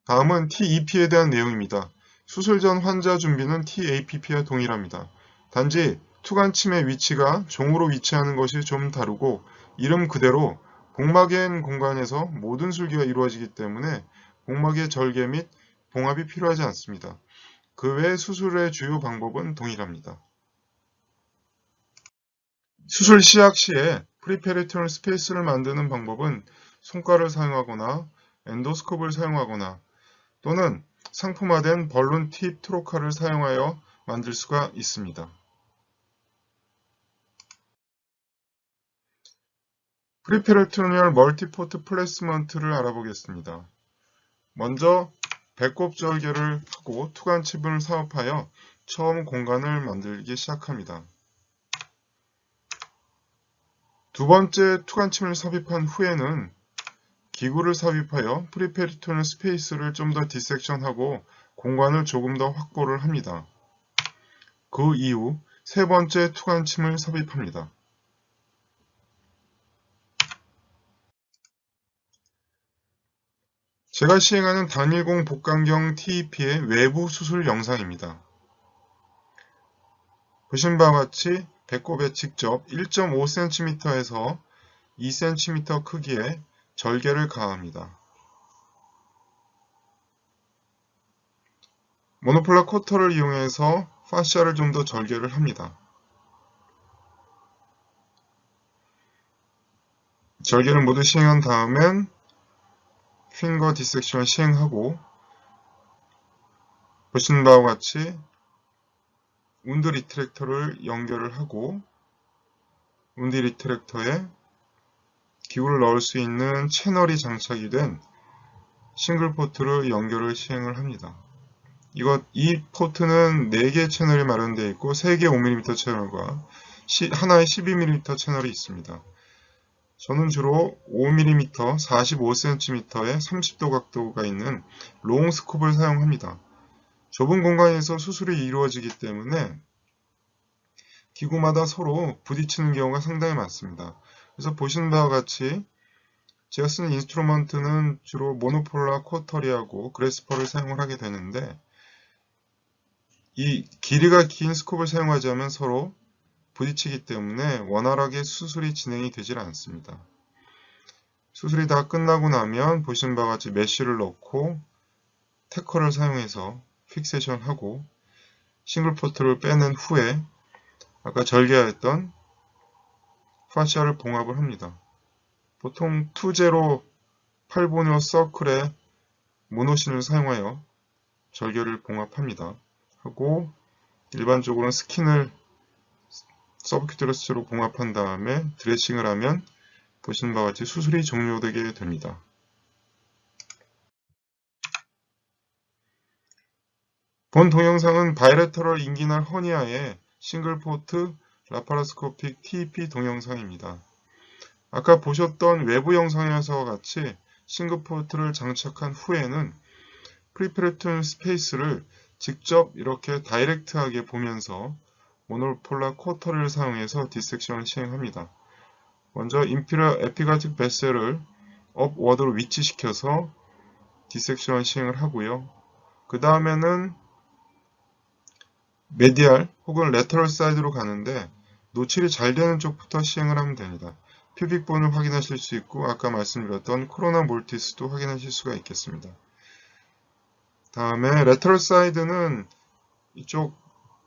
다음은 TEP에 대한 내용입니다. 수술 전 환자 준비는 TAPP와 동일합니다. 단지 투관침의 위치가 종으로 위치하는 것이 좀 다르고 이름 그대로 복막엔 공간에서 모든 술기가 이루어지기 때문에 복막의 절개 및 봉합이 필요하지 않습니다. 그 외 수술의 주요 방법은 동일합니다. 수술 시약 시에 프리페리토널 스페이스를 만드는 방법은 손가락을 사용하거나 엔도스코프를 사용하거나 또는 상품화된 벌룬 팁 트로카를 사용하여 만들 수가 있습니다. 프리페리토니얼 멀티포트 플레이스먼트를 알아보겠습니다. 먼저 배꼽 절개를 하고 투관칩을 삽입하여 처음 공간을 만들기 시작합니다. 두 번째 투관침을 삽입한 후에는 기구를 삽입하여 프리페리토니얼 스페이스를 좀 더 디섹션하고 공간을 조금 더 확보를 합니다. 그 이후 세 번째 투관침을 삽입합니다. 제가 시행하는 단일공 복강경 TEP의 외부 수술 영상입니다. 보신 바와 같이 배꼽에 직접 1.5cm에서 2cm 크기의 절개를 가합니다. 모노폴라 쿼터를 이용해서 파시아를 좀 더 절개를 합니다. 절개를 모두 시행한 다음엔 핑거 디섹션을 시행하고 보시는 바와 같이 운드 리트랙터를 연결을 하고 운드 리트랙터에 기구를 넣을 수 있는 채널이 장착이 된 싱글 포트를 연결을 시행을 합니다. 이 포트는 4개 채널이 마련되어 있고 3개 5mm 채널과 하나의 12mm 채널이 있습니다. 저는 주로 5mm, 45cm의 30도 각도가 있는 롱 스콥을 사용합니다. 좁은 공간에서 수술이 이루어지기 때문에 기구마다 서로 부딪히는 경우가 상당히 많습니다. 그래서 보시는 바와 같이 제가 쓰는 인스트루먼트는 주로 모노폴라 쿼터리하고 그래스퍼를 사용을 하게 되는데 이 길이가 긴 스콥을 사용하자면 서로 부딪히기 때문에 원활하게 수술이 진행이 되질 않습니다. 수술이 다 끝나고 나면 보시는 바와 같이 메쉬를 넣고 태커를 사용해서 픽세션하고 싱글 포트를 빼낸 후에 아까 절개했던 파시아를 봉합을 합니다. 보통 2제로 8보니오 서클의 모노신을 사용하여 절개를 봉합합니다. 하고 일반적으로는 스킨을 서브큐테러스로 봉합한 다음에 드레싱을 하면 보시는 바와 같이 수술이 종료되게 됩니다. 본 동영상은 바이레터럴 인기널 허니아의 싱글 포트 라파라스코픽 TEP 동영상입니다. 아까 보셨던 외부 영상에서와 같이 싱글 포트를 장착한 후에는 프리페리톤 스페이스를 직접 이렇게 다이렉트하게 보면서 모노폴라 쿼터를 사용해서 디섹션을 시행합니다. 먼저 인피리어 에피가틱 베셀을 업워드로 위치시켜서 디섹션 시행을 하고요. 그 다음에는 메디알 혹은 레터럴 사이드로 가는데 노출이 잘 되는 쪽부터 시행을 하면 됩니다. 퓨빅본을 확인하실 수 있고 아까 말씀드렸던 코로나 몰티스도 확인하실 수가 있겠습니다. 다음에 레터럴 사이드는 이쪽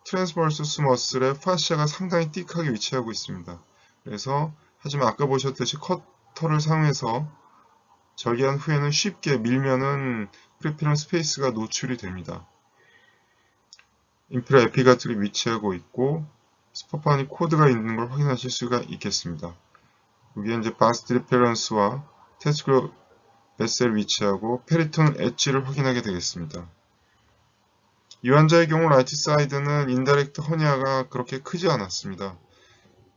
트랜스버스 머슬의 파시아가 상당히 띡하게 위치하고 있습니다. 그래서 하지만 아까 보셨듯이 커터를 사용해서 절개한 후에는 쉽게 밀면은 프리피럴 스페이스가 노출이 됩니다. 인피라 에피가트리 위치하고 있고 스퍼판이 코드가 있는 걸 확인하실 수가 있겠습니다. 여기에 이제 바스트 리페런스와 테스크로 베셀 위치하고 페리톤 엣지를 확인하게 되겠습니다. 이 환자의 경우 라이트 사이드는 인다이렉트 허니아가 그렇게 크지 않았습니다.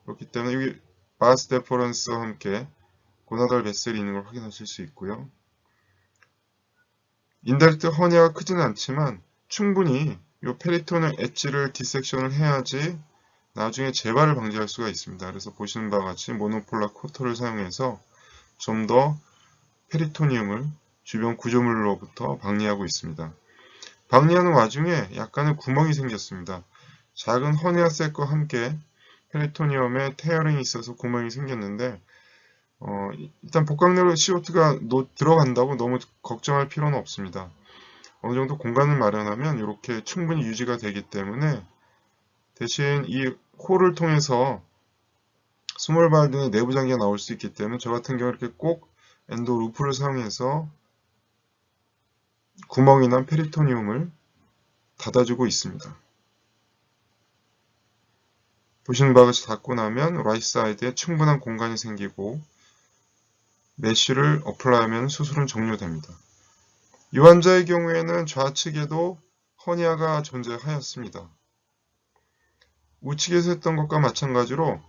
그렇기 때문에 여기 바스 데퍼런스와 함께 고나달 베셀이 있는 걸 확인하실 수 있고요. 인다이렉트 허니아가 크지는 않지만 충분히 이 페리톤의 엣지를 디섹션을 해야지 나중에 재발을 방지할 수가 있습니다. 그래서 보시는 바와 같이 모노폴라 쿼터를 사용해서 좀 더 페리토니움을 주변 구조물로부터 방리하고 있습니다. 방리하는 와중에 약간의 구멍이 생겼습니다. 작은 허니아 셋과 함께 페리토니움에 테어링이 있어서 구멍이 생겼는데 일단 복강내로 CO2가 들어간다고 너무 걱정할 필요는 없습니다. 어느 정도 공간을 마련하면 이렇게 충분히 유지가 되기 때문에 대신 이 홀을 통해서 스몰발 등의 내부 장기가 나올 수 있기 때문에 저 같은 경우 이렇게 꼭 엔도 루프를 사용해서 구멍이 난 페리토니움을 닫아주고 있습니다. 보시는 바와 같이 닫고 나면 라이트 사이드에 충분한 공간이 생기고 메쉬를 어플라이하면 수술은 종료됩니다. 이 환자의 경우에는 좌측에도 허니아가 존재하였습니다. 우측에서 했던 것과 마찬가지로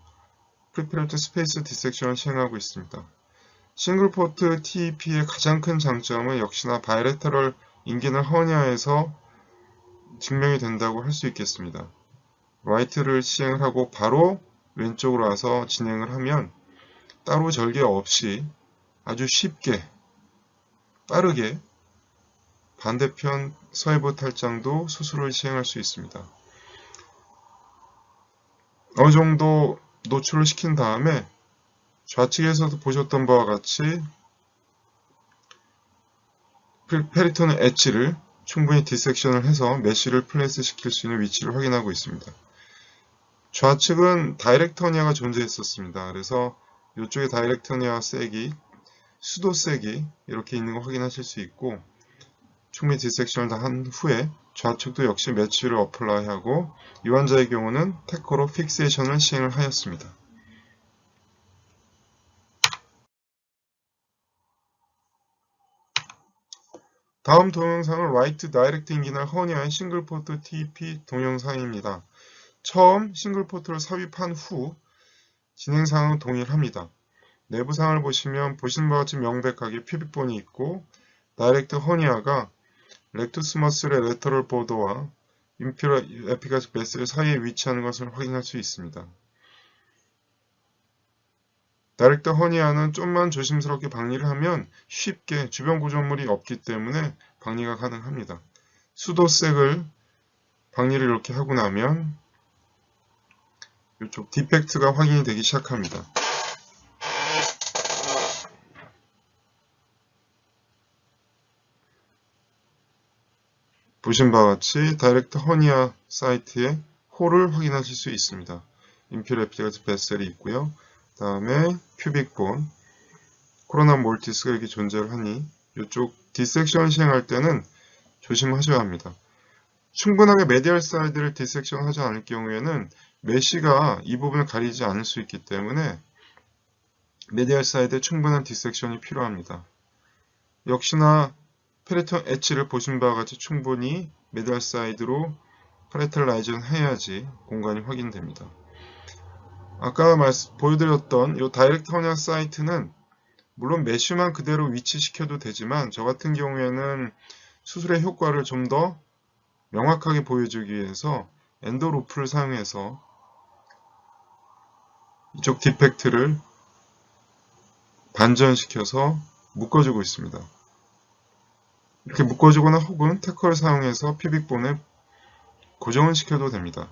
프리페리토 스페이스 디섹션을 시행하고 있습니다. 싱글 포트 TEP의 가장 큰 장점은 역시나 바이레터럴 인기널 허니아에서 증명이 된다고 할 수 있겠습니다. 라이트를 시행을 하고 바로 왼쪽으로 와서 진행을 하면 따로 절개 없이 아주 쉽게 빠르게 반대편 서해부 탈장도 수술을 시행할 수 있습니다. 어느 정도 노출을 시킨 다음에 좌측에서도 보셨던 바와 같이 페리토널 엣지를 충분히 디섹션을 해서 메쉬를 플레이스 시킬 수 있는 위치를 확인하고 있습니다. 좌측은 다이렉트 허니아가 존재했었습니다. 그래서 이쪽에 다이렉트 허니아 색이 수도 색이 이렇게 있는 거 확인하실 수 있고, 충분히 디섹션을 다 한 후에 좌측도 역시 매치를 어플라이 하고, 이 환자의 경우는 테커로 픽세이션을 시행을 하였습니다. 다음 동영상은 라이트 다이렉트 인기널 허니아의 싱글 포트 TP 동영상입니다. 처음 싱글 포트를 삽입한 후 진행사항은 동일합니다. 내부상을 보시면 보신 바와 같이 명백하게 퓨빅본이 있고, 다이렉트 허니아가 렉투스 머슬의 레터럴 보더와 인피럴 에피가스 베슬 사이에 위치하는 것을 확인할 수 있습니다. 다이렉트 허니아는 좀만 조심스럽게 박리를 하면 쉽게 주변 구조물이 없기 때문에 박리가 가능합니다. 수도색을 박리를 이렇게 하고 나면 이쪽 디펙트가 확인이 되기 시작합니다. 보신 바와 같이 다이렉트 허니아 사이트에 홀을 확인하실 수 있습니다. 인피럴 에피가스 베셀이 있고요. 다음에 퓨빅본, 코로나 몰티스가 이렇게 존재를 하니 이쪽 디섹션 시행할 때는 조심하셔야 합니다. 충분하게 메디얼 사이드를 디섹션 하지 않을 경우에는 메쉬가 이 부분을 가리지 않을 수 있기 때문에 메디얼 사이드에 충분한 디섹션이 필요합니다. 역시나 페리톤 엣지를 보신 바와 같이 충분히 메디얼 사이드로 파레탈라이즈는 해야지 공간이 확인됩니다. 아까 보여드렸던 이 다이렉트 허니아 사이트는 물론 메쉬만 그대로 위치시켜도 되지만 저 같은 경우에는 수술의 효과를 좀 더 명확하게 보여주기 위해서 엔도루프를 사용해서 이쪽 디펙트를 반전시켜서 묶어주고 있습니다. 이렇게 묶어주거나 혹은 테커를 사용해서 퓨빅본에 고정을 시켜도 됩니다.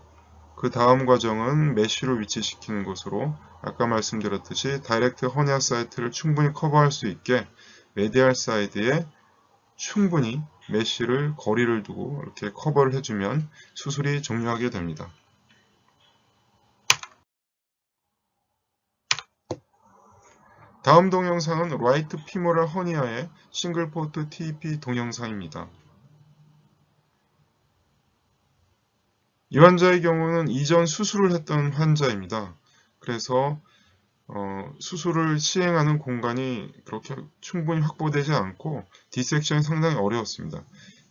그 다음 과정은 메쉬로 위치시키는 것으로 아까 말씀드렸듯이 다이렉트 허니아 사이트를 충분히 커버할 수 있게 메디얼 사이드에 충분히 메쉬를 거리를 두고 이렇게 커버를 해주면 수술이 종료하게 됩니다. 다음 동영상은 라이트 피모랄 허니아의 싱글 포트 TP 동영상입니다. 이 환자의 경우는 이전 수술을 했던 환자입니다. 그래서 수술을 시행하는 공간이 그렇게 충분히 확보되지 않고 디섹션이 상당히 어려웠습니다.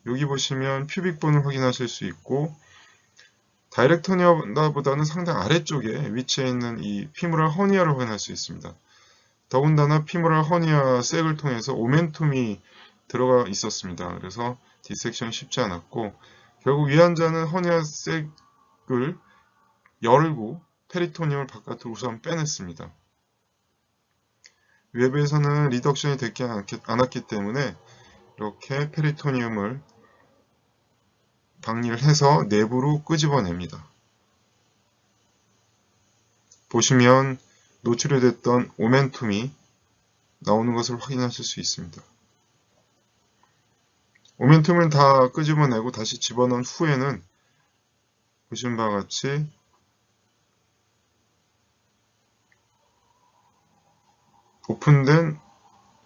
여기 보시면 퓨빅본을 확인하실 수 있고 다이렉트 허니아보다는 상당히 아래쪽에 위치해 있는 이 피모랄 허니아를 확인할 수 있습니다. 더군다나 피모랄 허니아 색을 통해서 오멘툼이 들어가 있었습니다. 그래서 디섹션이 쉽지 않았고 결국 이 환자는 허니아 색을 열고 페리토니움을 바깥으로 우선 빼냈습니다. 외부에서는 리덕션이 되지 않았기 때문에 이렇게 페리토니움을 박리를 해서 내부로 끄집어냅니다. 보시면 노출이 됐던 오멘툼이 나오는 것을 확인하실 수 있습니다. 오멘툼을 다 끄집어내고 다시 집어넣은 후에는 보신 바와 같이 오픈된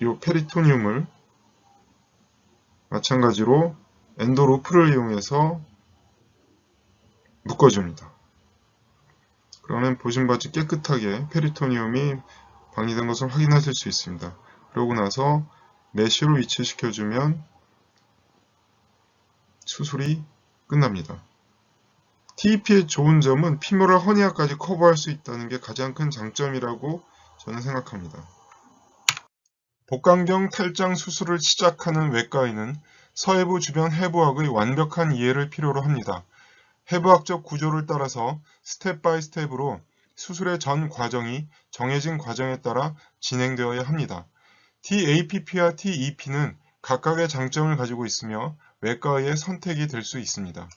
이 페리토니움을 마찬가지로 엔도로프를 이용해서 묶어줍니다. 그러면 보신 바와 같이 깨끗하게 페리토니움이 박리된 것을 확인하실 수 있습니다. 그러고 나서 메쉬로 위치시켜주면 수술이 끝납니다. TEP의 좋은 점은 피모랄 허니아까지 커버할 수 있다는 게 가장 큰 장점이라고 저는 생각합니다. 복강경 탈장 수술을 시작하는 외과의는 서해부 주변 해부학의 완벽한 이해를 필요로 합니다. 해부학적 구조를 따라서 스텝 바이 스텝으로 수술의 전 과정이 정해진 과정에 따라 진행되어야 합니다. TAPP와 TEP는 각각의 장점을 가지고 있으며 외과의의 선택이 될 수 있습니다.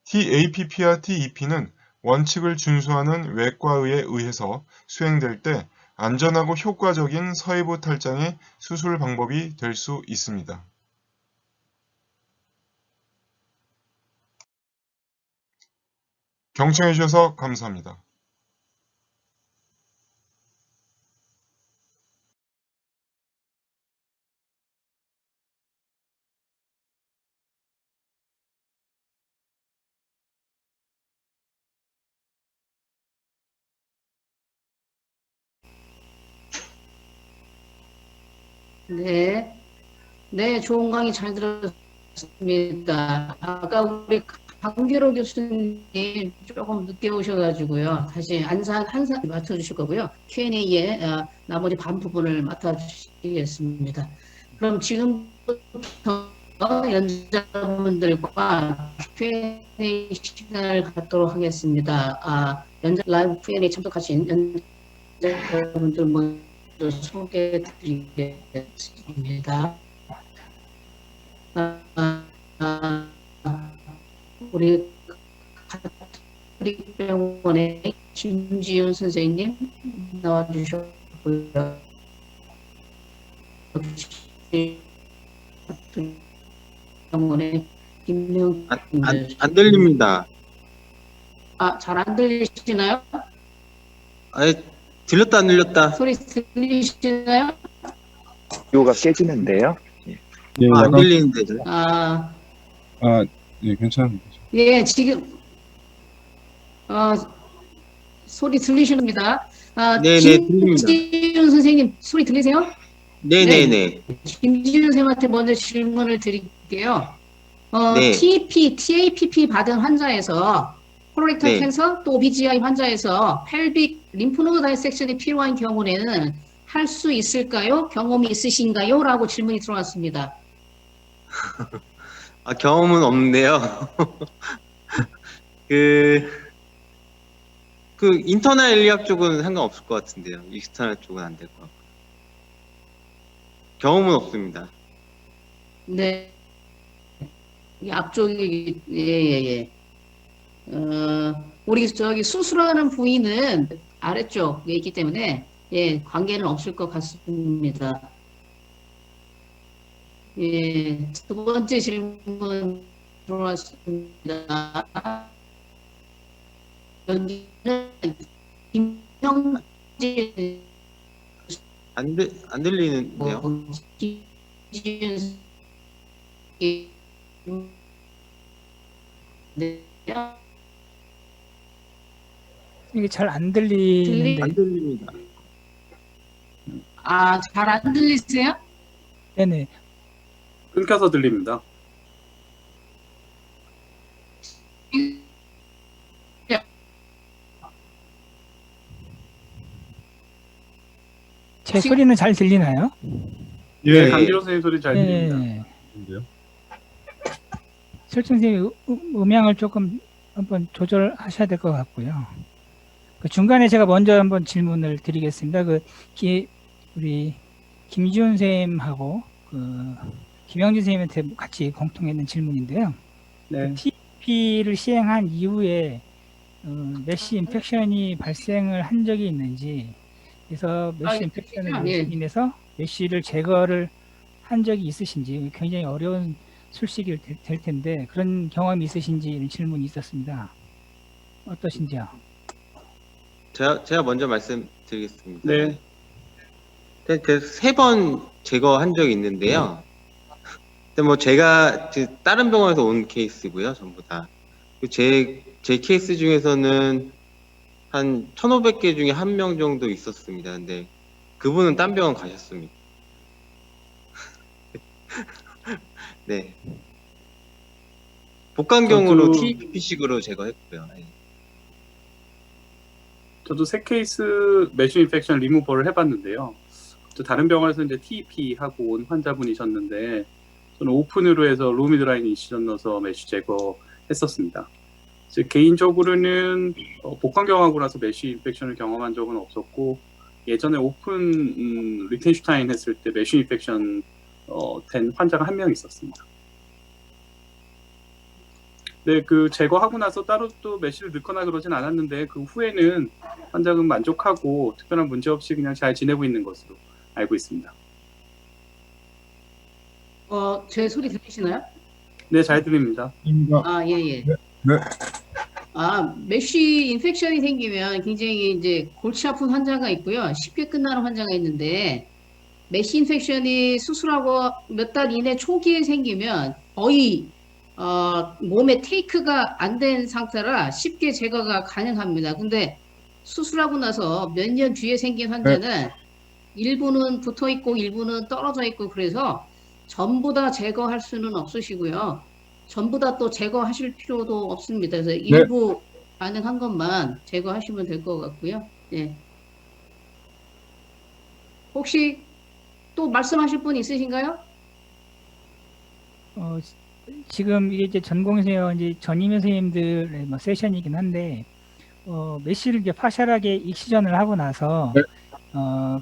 TAPP와 TEP는 원칙을 준수하는 외과의에 의해서 수행될 때 안전하고 효과적인 서해부 탈장의 수술 방법이 될 수 있습니다. 경청해 주셔서 감사합니다. 네. 네, 좋은 강의 잘 들었습니다. 아까 우리 강기로 교수님 조금 늦게 오셔가지고요. 다시 한사 맡아주실 거고요. Q&A에 나머지 반 부분을 맡아주시겠습니다. 그럼 지금부터 연자분들과 Q&A 시간을 갖도록 하겠습니다. 라이브 Q&A 참석하신 연자분들 먼저 소개해드리겠습니다. 우리 가톨릭병원의 김지윤 선생님 나와주셨고요. 병원의 김명 안 들립니다. 잘 안 들리시나요? 아니, 들렸다 안 들렸다. 소리 들리시나요? 오디오가 깨지는데요. 예, 안 약간, 들리는데. 예, 괜찮습니다. 예, 지금 소리 들리십니다. 네네, 들립니다. 김지윤 선생님 소리 들리세요? 네네네. 김지윤 선생님한테 먼저 질문을 드릴게요. 네. TAPP 받은 환자에서 콜레렉탈 네. 캔서 또 OBGI 환자에서 펠빅 림프노드 다이섹션이 필요한 경우에는 할 수 있을까요? 경험이 있으신가요? 라고 질문이 들어왔습니다. 경험은 없는데요. 인터널 일리학 쪽은 상관없을 것 같은데요. 익스터널 쪽은 안 될 것 같고. 경험은 없습니다. 네. 이 앞쪽이, 예. 우리 수술하는 부위는 아래쪽에 있기 때문에, 예, 관계는 없을 것 같습니다. 예, 두 번째 질문 들어왔습니다. 여기는 김형진 안 들리는데요. 김지윤 네. 이게 잘 안 들리는데. 안 들립니다. 잘 안 들리세요? 네네. 끊겨서 들립니다. 제 소리는 잘 들리나요? 예, 네. 강기로 선생님 소리 잘 들립니다. 네. 설정선생님 음향을 조금 한번 조절하셔야 될 것 같고요. 그 중간에 제가 먼저 한번 질문을 드리겠습니다. 우리 김지훈 선생님하고 김영진 선생님한테 같이 공통했는 질문인데요. 네. TP를 시행한 이후에 메쉬 인펙션이 발생을 한 적이 있는지, 그래서 메쉬 인펙션을 예. 인해서 메쉬를 제거를 한 적이 있으신지, 굉장히 어려운 술식이 될 텐데 그런 경험이 있으신지 이런 질문이 있었습니다. 어떠신지요? 제가 먼저 말씀드리겠습니다. 네. 3번 제거한 적이 있는데요. 근데 뭐 제가 다른 병원에서 온 케이스고요, 전부 다. 제 케이스 중에서는 한 1,500개 중에 1명 정도 있었습니다. 근데 그분은 딴 병원 가셨습니다. 네. 복강경으로 저도- TPP식으로 제거했고요. 네. 저도 3케이스 메쉬 인펙션 리무버를 해봤는데요. 또 다른 병원에서 이제 TEP 하고 온 환자분이셨는데 저는 오픈으로 해서 로미드라인 인시전 넣어서 메쉬 제거했었습니다. 즉 개인적으로는 복강경하고 나서 메쉬 인펙션을 경험한 적은 없었고 예전에 오픈 리텐슈타인 했을 때 메쉬 인펙션 된 환자가 1명 있었습니다. 네, 그 제거하고 나서 따로 또 메쉬를 넣거나 그러진 않았는데 그 후에는 환자는 만족하고 특별한 문제 없이 그냥 잘 지내고 있는 것으로 알고 있습니다. 제 소리 들리시나요? 네, 잘 들립니다. 아, 예, 예. 네. 메쉬 인펙션이 생기면 굉장히 이제 골치 아픈 환자가 있고요. 쉽게 끝나는 환자가 있는데, 메쉬 인펙션이 수술하고 몇 달 이내 초기에 생기면 거의 몸에 테이크가 안 된 상태라 쉽게 제거가 가능합니다. 근데 수술하고 나서 몇 년 뒤에 생긴 환자는 일부는 붙어 있고 일부는 떨어져 있고 그래서 전부 다 제거할 수는 없으시고요. 전부 다 또 제거하실 필요도 없습니다. 그래서 일부 가능한 것만 제거하시면 될 것 같고요. 예. 혹시 또 말씀하실 분 있으신가요? 지금 이게 이제 전공의세요 이제 전임 선생님들의 뭐 세션이긴 한데 메쉬를 이제 파셜하게 익시전을 하고 나서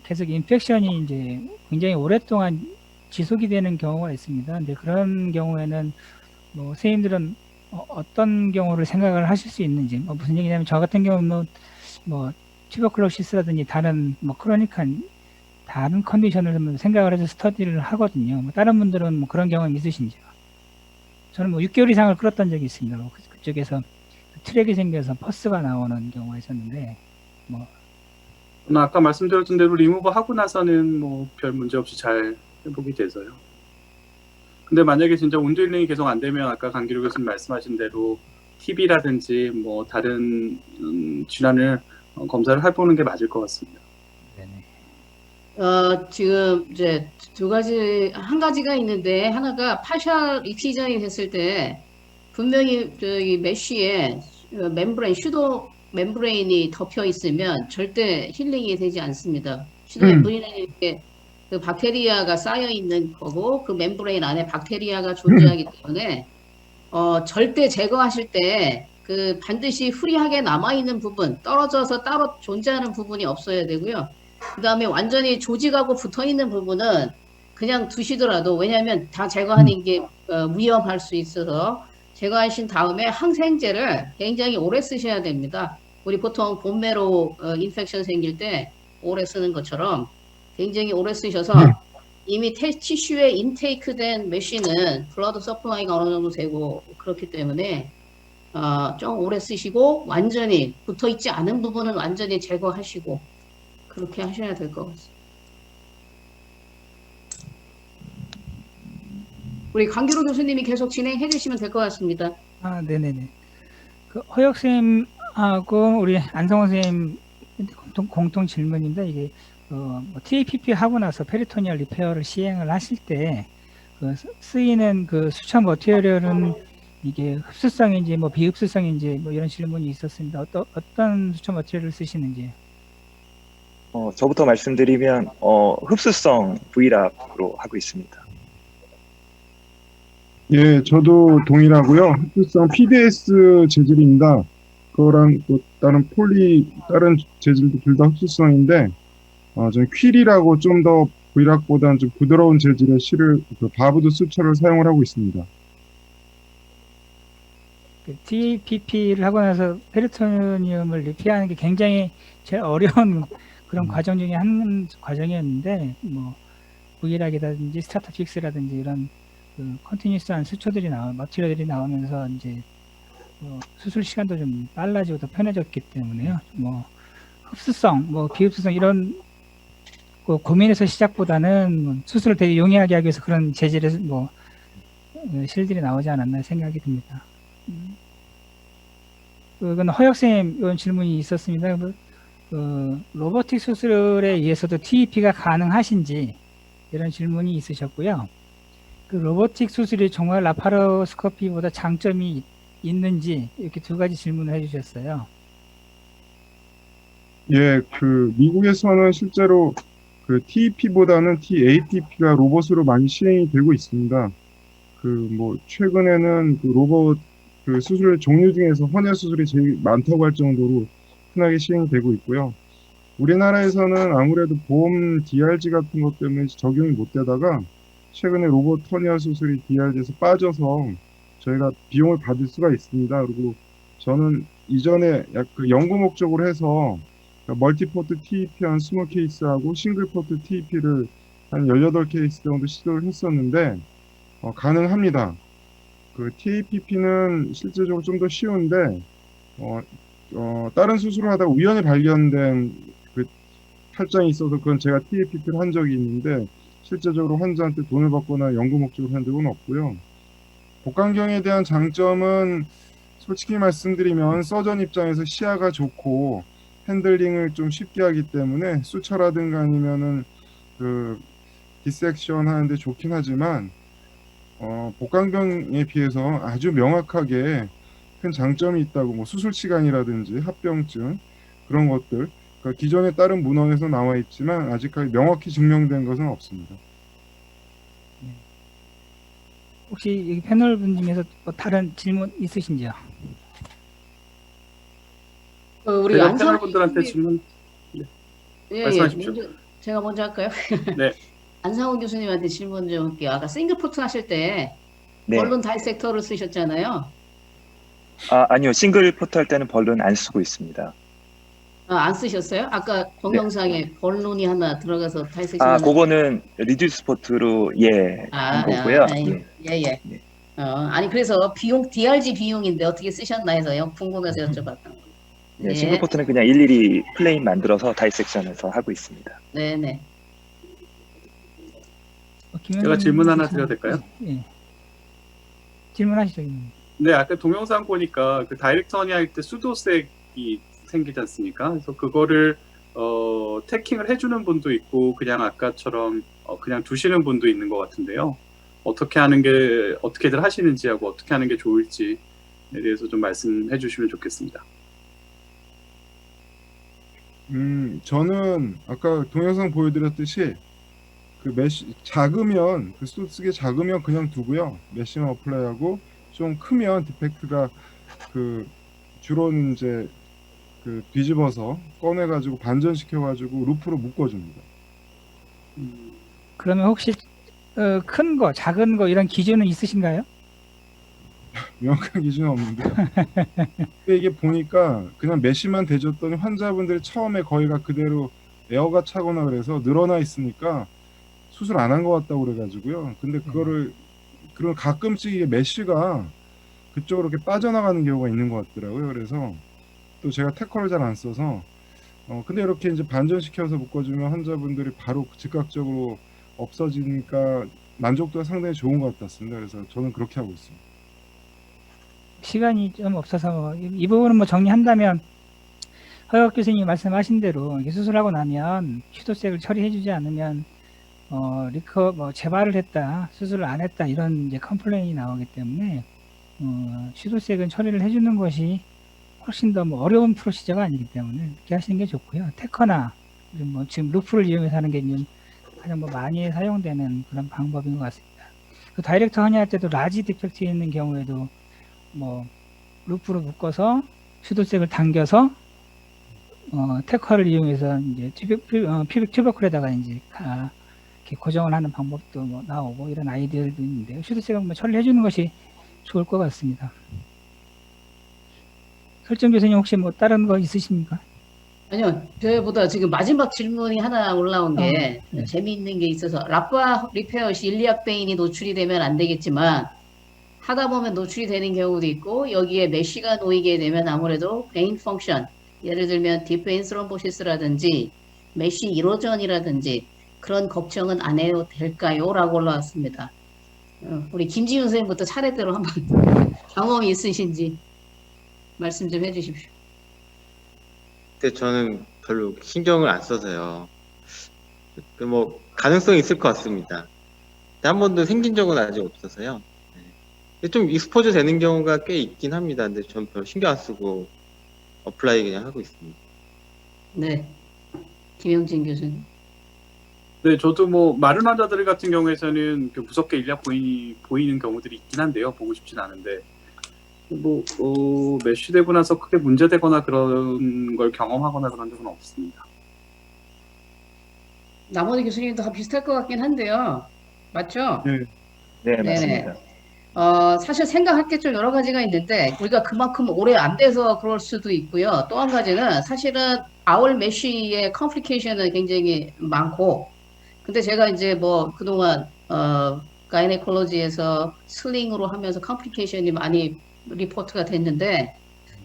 계속 인펙션이 이제 굉장히 오랫동안 지속이 되는 경우가 있습니다. 근데 그런 경우에는 뭐 선생님들은 어떤 경우를 생각을 하실 수 있는지 무슨 얘기냐면 저 같은 경우는 뭐 튜버클로시스라든지 다른 뭐 크로닉한 다른 컨디션을 좀 생각을 해서 스터디를 하거든요. 뭐 다른 분들은 뭐 그런 경험 있으신지요? 저는 뭐 6개월 이상을 끌었던 적이 있습니다. 뭐 그쪽에서 트랙이 생겨서 퍼스가 나오는 경우가 있었는데 뭐 아까 말씀드렸던 대로 리무버 하고 나서는 뭐 별 문제 없이 잘 회복이 돼서요. 근데 만약에 진짜 온도 힐링이 계속 안 되면 아까 강기루 교수님 말씀하신 대로 TB라든지 뭐 다른 질환을 검사를 해보는 게 맞을 것 같습니다. 네네. 지금 이제 한 가지가 있는데 하나가 파셜 익시전이 됐을 때 분명히 저기 메쉬에 슈도 멤브레인이 덮여 있으면 절대 힐링이 되지 않습니다. 슈도 멤브레인은 이렇게 그 박테리아가 쌓여 있는 거고 그 멤브레인 안에 박테리아가 존재하기 때문에 절대 제거하실 때 그 반드시 후리하게 남아 있는 부분 떨어져서 따로 존재하는 부분이 없어야 되고요. 그 다음에 완전히 조직하고 붙어 있는 부분은 그냥 두시더라도 왜냐하면 다 제거하는 게 위험할 수 있어서 제거하신 다음에 항생제를 굉장히 오래 쓰셔야 됩니다. 우리 보통 본메로 인펙션 생길 때 오래 쓰는 것처럼 굉장히 오래 쓰셔서 이미 티슈에 인테이크된 메쉬는 블러드 서플라이가 어느 정도 되고 그렇기 때문에 좀 오래 쓰시고 완전히 붙어 있지 않은 부분은 완전히 제거하시고 그렇게 하셔야 될 것 같습니다. 우리 강기로 교수님이 계속 진행해 주시면 될 것 같습니다. 네네네. 그 허혁 쌤하고 우리 안성호 쌤 공통 질문입니다. 이게 뭐 TAPP 하고 나서 페리토니얼 리페어를 시행을 하실 때 그 쓰이는 그 수처 머티리얼은 이게 흡수성인지 뭐 비흡수성인지 뭐 이런 질문이 있었습니다. 어떤 수처 머티리얼을 쓰시는지? 저부터 말씀드리면 흡수성 V락으로 하고 있습니다. 예, 저도 동일하고요. 흡수성 PDS 재질입니다. 그거랑 또 다른 재질도 둘 다 흡수성인데, 저는 퀼이라고 좀 더 V락보다는 좀 부드러운 재질의 그 바브드 수처를 사용을 하고 있습니다. 그 TAPP를 하고 나서 페리토니움을 리페어하는 게 굉장히 제일 어려운 그런 과정 중에 한 과정이었는데 뭐 V락이라든지 스타타픽스라든지 이런 그 컨티뉴스한 수초들이 머티리얼들이 나오면서 이제 수술 시간도 좀 빨라지고 더 편해졌기 때문에요. 뭐 흡수성, 뭐 비흡수성 이런 고민에서 시작보다는 뭐 수술을 되게 용이하게 하기 위해서 그런 재질의 뭐 실들이 나오지 않았나 생각이 듭니다. 그건 허혁 쌤 이런 질문이 있었습니다. 로보틱 수술에 의해서도 TEP가 가능하신지 이런 질문이 있으셨고요. 그 로보틱 수술이 정말 라파로스코피보다 장점이 있는지 이렇게 두 가지 질문을 해주셨어요. 예, 그 미국에서는 실제로 그 TEP보다는 TAPP가 로봇으로 많이 시행이 되고 있습니다. 그 뭐 최근에는 그 로봇 그 수술 종류 중에서 헌혈 수술이 제일 많다고 할 정도로 흔하게 시행되고 있고요. 우리나라에서는 아무래도 보험 DRG 같은 것 때문에 적용이 못 되다가 최근에 로봇 헌혈 수술이 DRG에서 빠져서 저희가 비용을 받을 수가 있습니다. 그리고 저는 이전에 그 연구 목적으로 해서 멀티포트 TEP한 20케이스하고 싱글포트 TEP를 한 18케이스 정도 시도를 했었는데 가능합니다. 그 TAPP는 실제적으로 좀 더 쉬운데 다른 수술을 하다가 우연히 발견된 그 탈장이 있어서 그건 제가 TAPP를 한 적이 있는데 실제적으로 환자한테 돈을 받거나 연구 목적으로 한 적은 없고요. 복강경에 대한 장점은 솔직히 말씀드리면 서전 입장에서 시야가 좋고 핸들링을 좀 쉽게 하기 때문에 수처라든가 아니면은 그 디섹션 하는데 좋긴 하지만 복강경에 비해서 아주 명확하게 큰 장점이 있다고 뭐 수술 시간이라든지 합병증 그런 것들 그러니까 기존에 다른 문헌에서 나와 있지만 아직까지 명확히 증명된 것은 없습니다. 혹시 여기 패널 분 중에서 뭐 다른 질문 있으신지요? 우리 제가 안상훈 패널 분들한테 교수님, 질문 예, 말씀하십시오. 제가 먼저 할까요? 네. 안상훈 교수님한테 질문 좀 할게요. 아까 싱글포트 하실 때 네. 벌룬 다이섹터를 쓰셨잖아요. 아니요. 싱글 포트 할 때는 벌룬 안 쓰고 있습니다. 안 쓰셨어요? 아까 동영상에 벌룬이 하나 들어가서 다이섹션 그거는 리듀스 포트로 한 거고요. 예. 네. 아니 그래서 비용 DRG 비용인데 어떻게 쓰셨나 해서요. 궁금해서 여쭤봤던 거예요. 네, 싱글 포트는 그냥 일일이 플레인 만들어서 다이섹션해서 하고 있습니다. 네네. 제가 질문 하나 드려도 될까요? 예. 질문하시죠. 네, 아까 동영상 보니까 그 다이렉트 허니 할 때 수도색이 생기지 않습니까? 그래서 그거를 태킹을 해주는 분도 있고 그냥 아까처럼 그냥 두시는 분도 있는 것 같은데요. 어떻게들 하시는지하고 어떻게 하는 게 좋을지에 대해서 좀 말씀해 주시면 좋겠습니다. 저는 아까 동영상 보여드렸듯이 그 메쉬 작으면 그 소스게 작으면 그냥 두고요. 메쉬만 어플라이하고 좀 크면 디펙트가 그 주로는 이제 그 뒤집어서 꺼내가지고 반전시켜가지고 루프로 묶어줍니다. 그러면 혹시 큰 거, 작은 거 이런 기준은 있으신가요? 명확한 기준은 없는데 근데 이게 보니까 그냥 메쉬만 대줬더니 환자분들이 처음에 거의가 그대로 에어가 차거나 그래서 늘어나 있으니까 수술 안 한 것 같다고 그래가지고요. 근데 그거를 그런 가끔씩 이게 메쉬가 그쪽으로 이렇게 빠져나가는 경우가 있는 것 같더라고요. 그래서 또 제가 태커를 잘 안 써서 근데 이렇게 이제 반전시켜서 묶어주면 환자분들이 바로 즉각적으로 없어지니까 만족도가 상당히 좋은 것 같았습니다. 그래서 저는 그렇게 하고 있습니다. 시간이 좀 없어서 이 부분은 뭐 정리한다면 허혁 교수님이 말씀하신 대로 이게 수술하고 나면 슈도색을 처리해주지 않으면 재발을 했다, 수술을 안 했다 이런 이제 컴플레인이 나오기 때문에 슈도색은 처리를 해주는 것이 훨씬 더 뭐 어려운 프로시저가 아니기 때문에 그렇게 하시는 게 좋고요. 테커나 뭐 지금 루프를 이용해서 하는 게 가장 뭐 많이 사용되는 그런 방법인 것 같습니다. 그 다이렉트 허니할 때도 라지 디펙트 있는 경우에도 뭐 루프로 묶어서 슈도색을 당겨서 테커를 이용해서 이제 퓨빅 튜버클에다가 이제 이렇게 고정을 하는 방법도 뭐 나오고 이런 아이디어도 있는데 슈도색을 뭐 처리해 주는 것이 좋을 것 같습니다. 설정 교수님 혹시 뭐 다른 거 있으십니까? 아니요, 저보다 지금 마지막 질문이 하나 올라온 게 네. 재미있는 게 있어서 라파 리페어 시 일리악 베인이 노출이 되면 안 되겠지만 하다 보면 노출이 되는 경우도 있고 여기에 메쉬가 놓이게 되면 아무래도 베인 펑션 예를 들면 딥베인 스럼보시스라든지 메쉬 이로전이라든지 그런 걱정은 안 해도 될까요? 라고 올라왔습니다. 우리 김지윤 선생님부터 차례대로 한번 경험이 있으신지 말씀 좀 해주십시오. 근데 저는 별로 신경을 안 써서요. 뭐 가능성이 있을 것 같습니다. 한 번도 생긴 적은 아직 없어서요. 근데 좀 익스포즈 되는 경우가 꽤 있긴 합니다. 근데 전 별 신경 안 쓰고 어플라이 그냥 하고 있습니다. 네, 김영진 교수님. 네, 저도 뭐 마른 환자들 같은 경우에서는 무섭게 일리악 보이는 경우들이 있긴 한데요. 보고 싶진 않은데 뭐 메쉬되고 나서 크게 문제되거나 그런 걸 경험하거나 그런 적은 없습니다. 나머지 교수님도 다 비슷할 것 같긴 한데요. 맞죠? 네. 네, 맞습니다. 사실 생각할 게 좀 여러 가지가 있는데, 우리가 그만큼 오래 안 돼서 그럴 수도 있고요. 또 한 가지는 사실은 바울 메쉬의 컴플리케이션은 굉장히 많고, 근데 제가 이제 뭐 그동안, 가이네콜로지에서 슬링으로 하면서 컴플리케이션이 많이 리포트가 됐는데,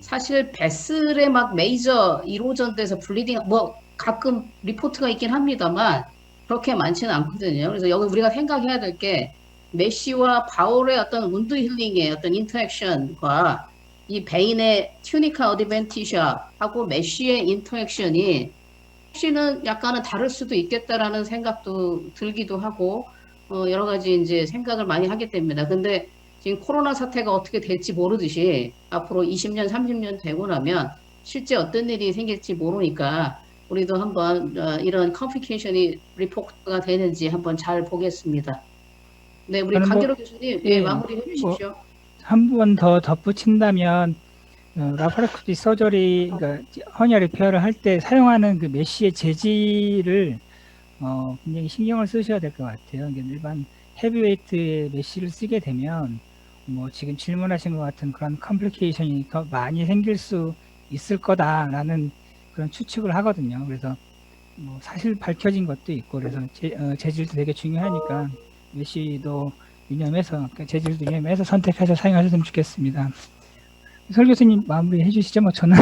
사실 베슬에 막 메이저 1호전 돼서 블리딩, 뭐 가끔 리포트가 있긴 합니다만, 그렇게 많지는 않거든요. 그래서 여기 우리가 생각해야 될 게, 메시와 바울의 어떤 운드 힐링의 어떤 인터액션과 이 베인의 튜니카 어드벤티샤하고 메시의 인터액션이 혹시는 약간은 다를 수도 있겠다라는 생각도 들기도 하고 여러 가지 이제 생각을 많이 하게 됩니다. 근데 지금 코로나 사태가 어떻게 될지 모르듯이 앞으로 20년, 30년 되고 나면 실제 어떤 일이 생길지 모르니까 우리도 한번 이런 컴플리케이션이 리포트가 되는지 한번 잘 보겠습니다. 네, 우리 저는 강기로 교수님, 예, 마무리해 주십시오. 한 번 더 덧붙인다면 라파라크티 서저리, 그러니까 허니아 리페어를 할 때 사용하는 그 메쉬의 재질을 굉장히 신경을 쓰셔야 될 것 같아요. 이게 일반 헤비웨이트 메쉬를 쓰게 되면 뭐 지금 질문하신 것 같은 그런 컴플리케이션이 더 많이 생길 수 있을 거다라는 그런 추측을 하거든요. 그래서 뭐 사실 밝혀진 것도 있고 그래서 재질도 되게 중요하니까 메쉬도 유념해서 재질도 유념해서 선택해서 사용하셨으면 좋겠습니다. 설 교수님 마무리 해주시죠. 뭐 저는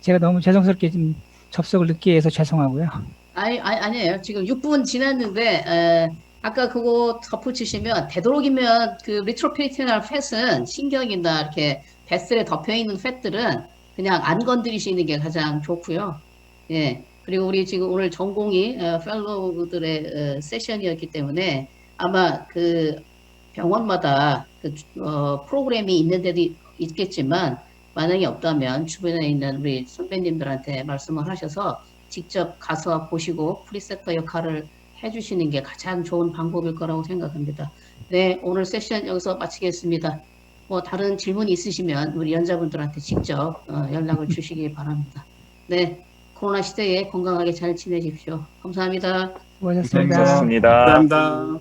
제가 너무 죄송스럽게 좀 접속을 늦게 해서 죄송하고요. 아니에요. 지금 6분 지났는데 아까 그거 덧붙이시면 되도록이면 그 리트로페리티널 팻은 신경이나 이렇게 베슬에 덮여 있는 팻들은 그냥 안 건드리시는 게 가장 좋고요. 예. 그리고 우리 지금 오늘 전공이 펠로우들의 세션이었기 때문에 아마 그 병원마다 그 프로그램이 있는 데도 있겠지만 만약에 없다면 주변에 있는 우리 선배님들한테 말씀을 하셔서 직접 가서 보시고 프리셉터 역할을 해주시는 게 가장 좋은 방법일 거라고 생각합니다. 네, 오늘 세션 여기서 마치겠습니다. 뭐 다른 질문이 있으시면 우리 연자분들한테 직접 연락을 주시기 바랍니다. 네, 코로나 시대에 건강하게 잘 지내십시오. 감사합니다. 수고하셨습니다. 감사합니다. 감사합니다.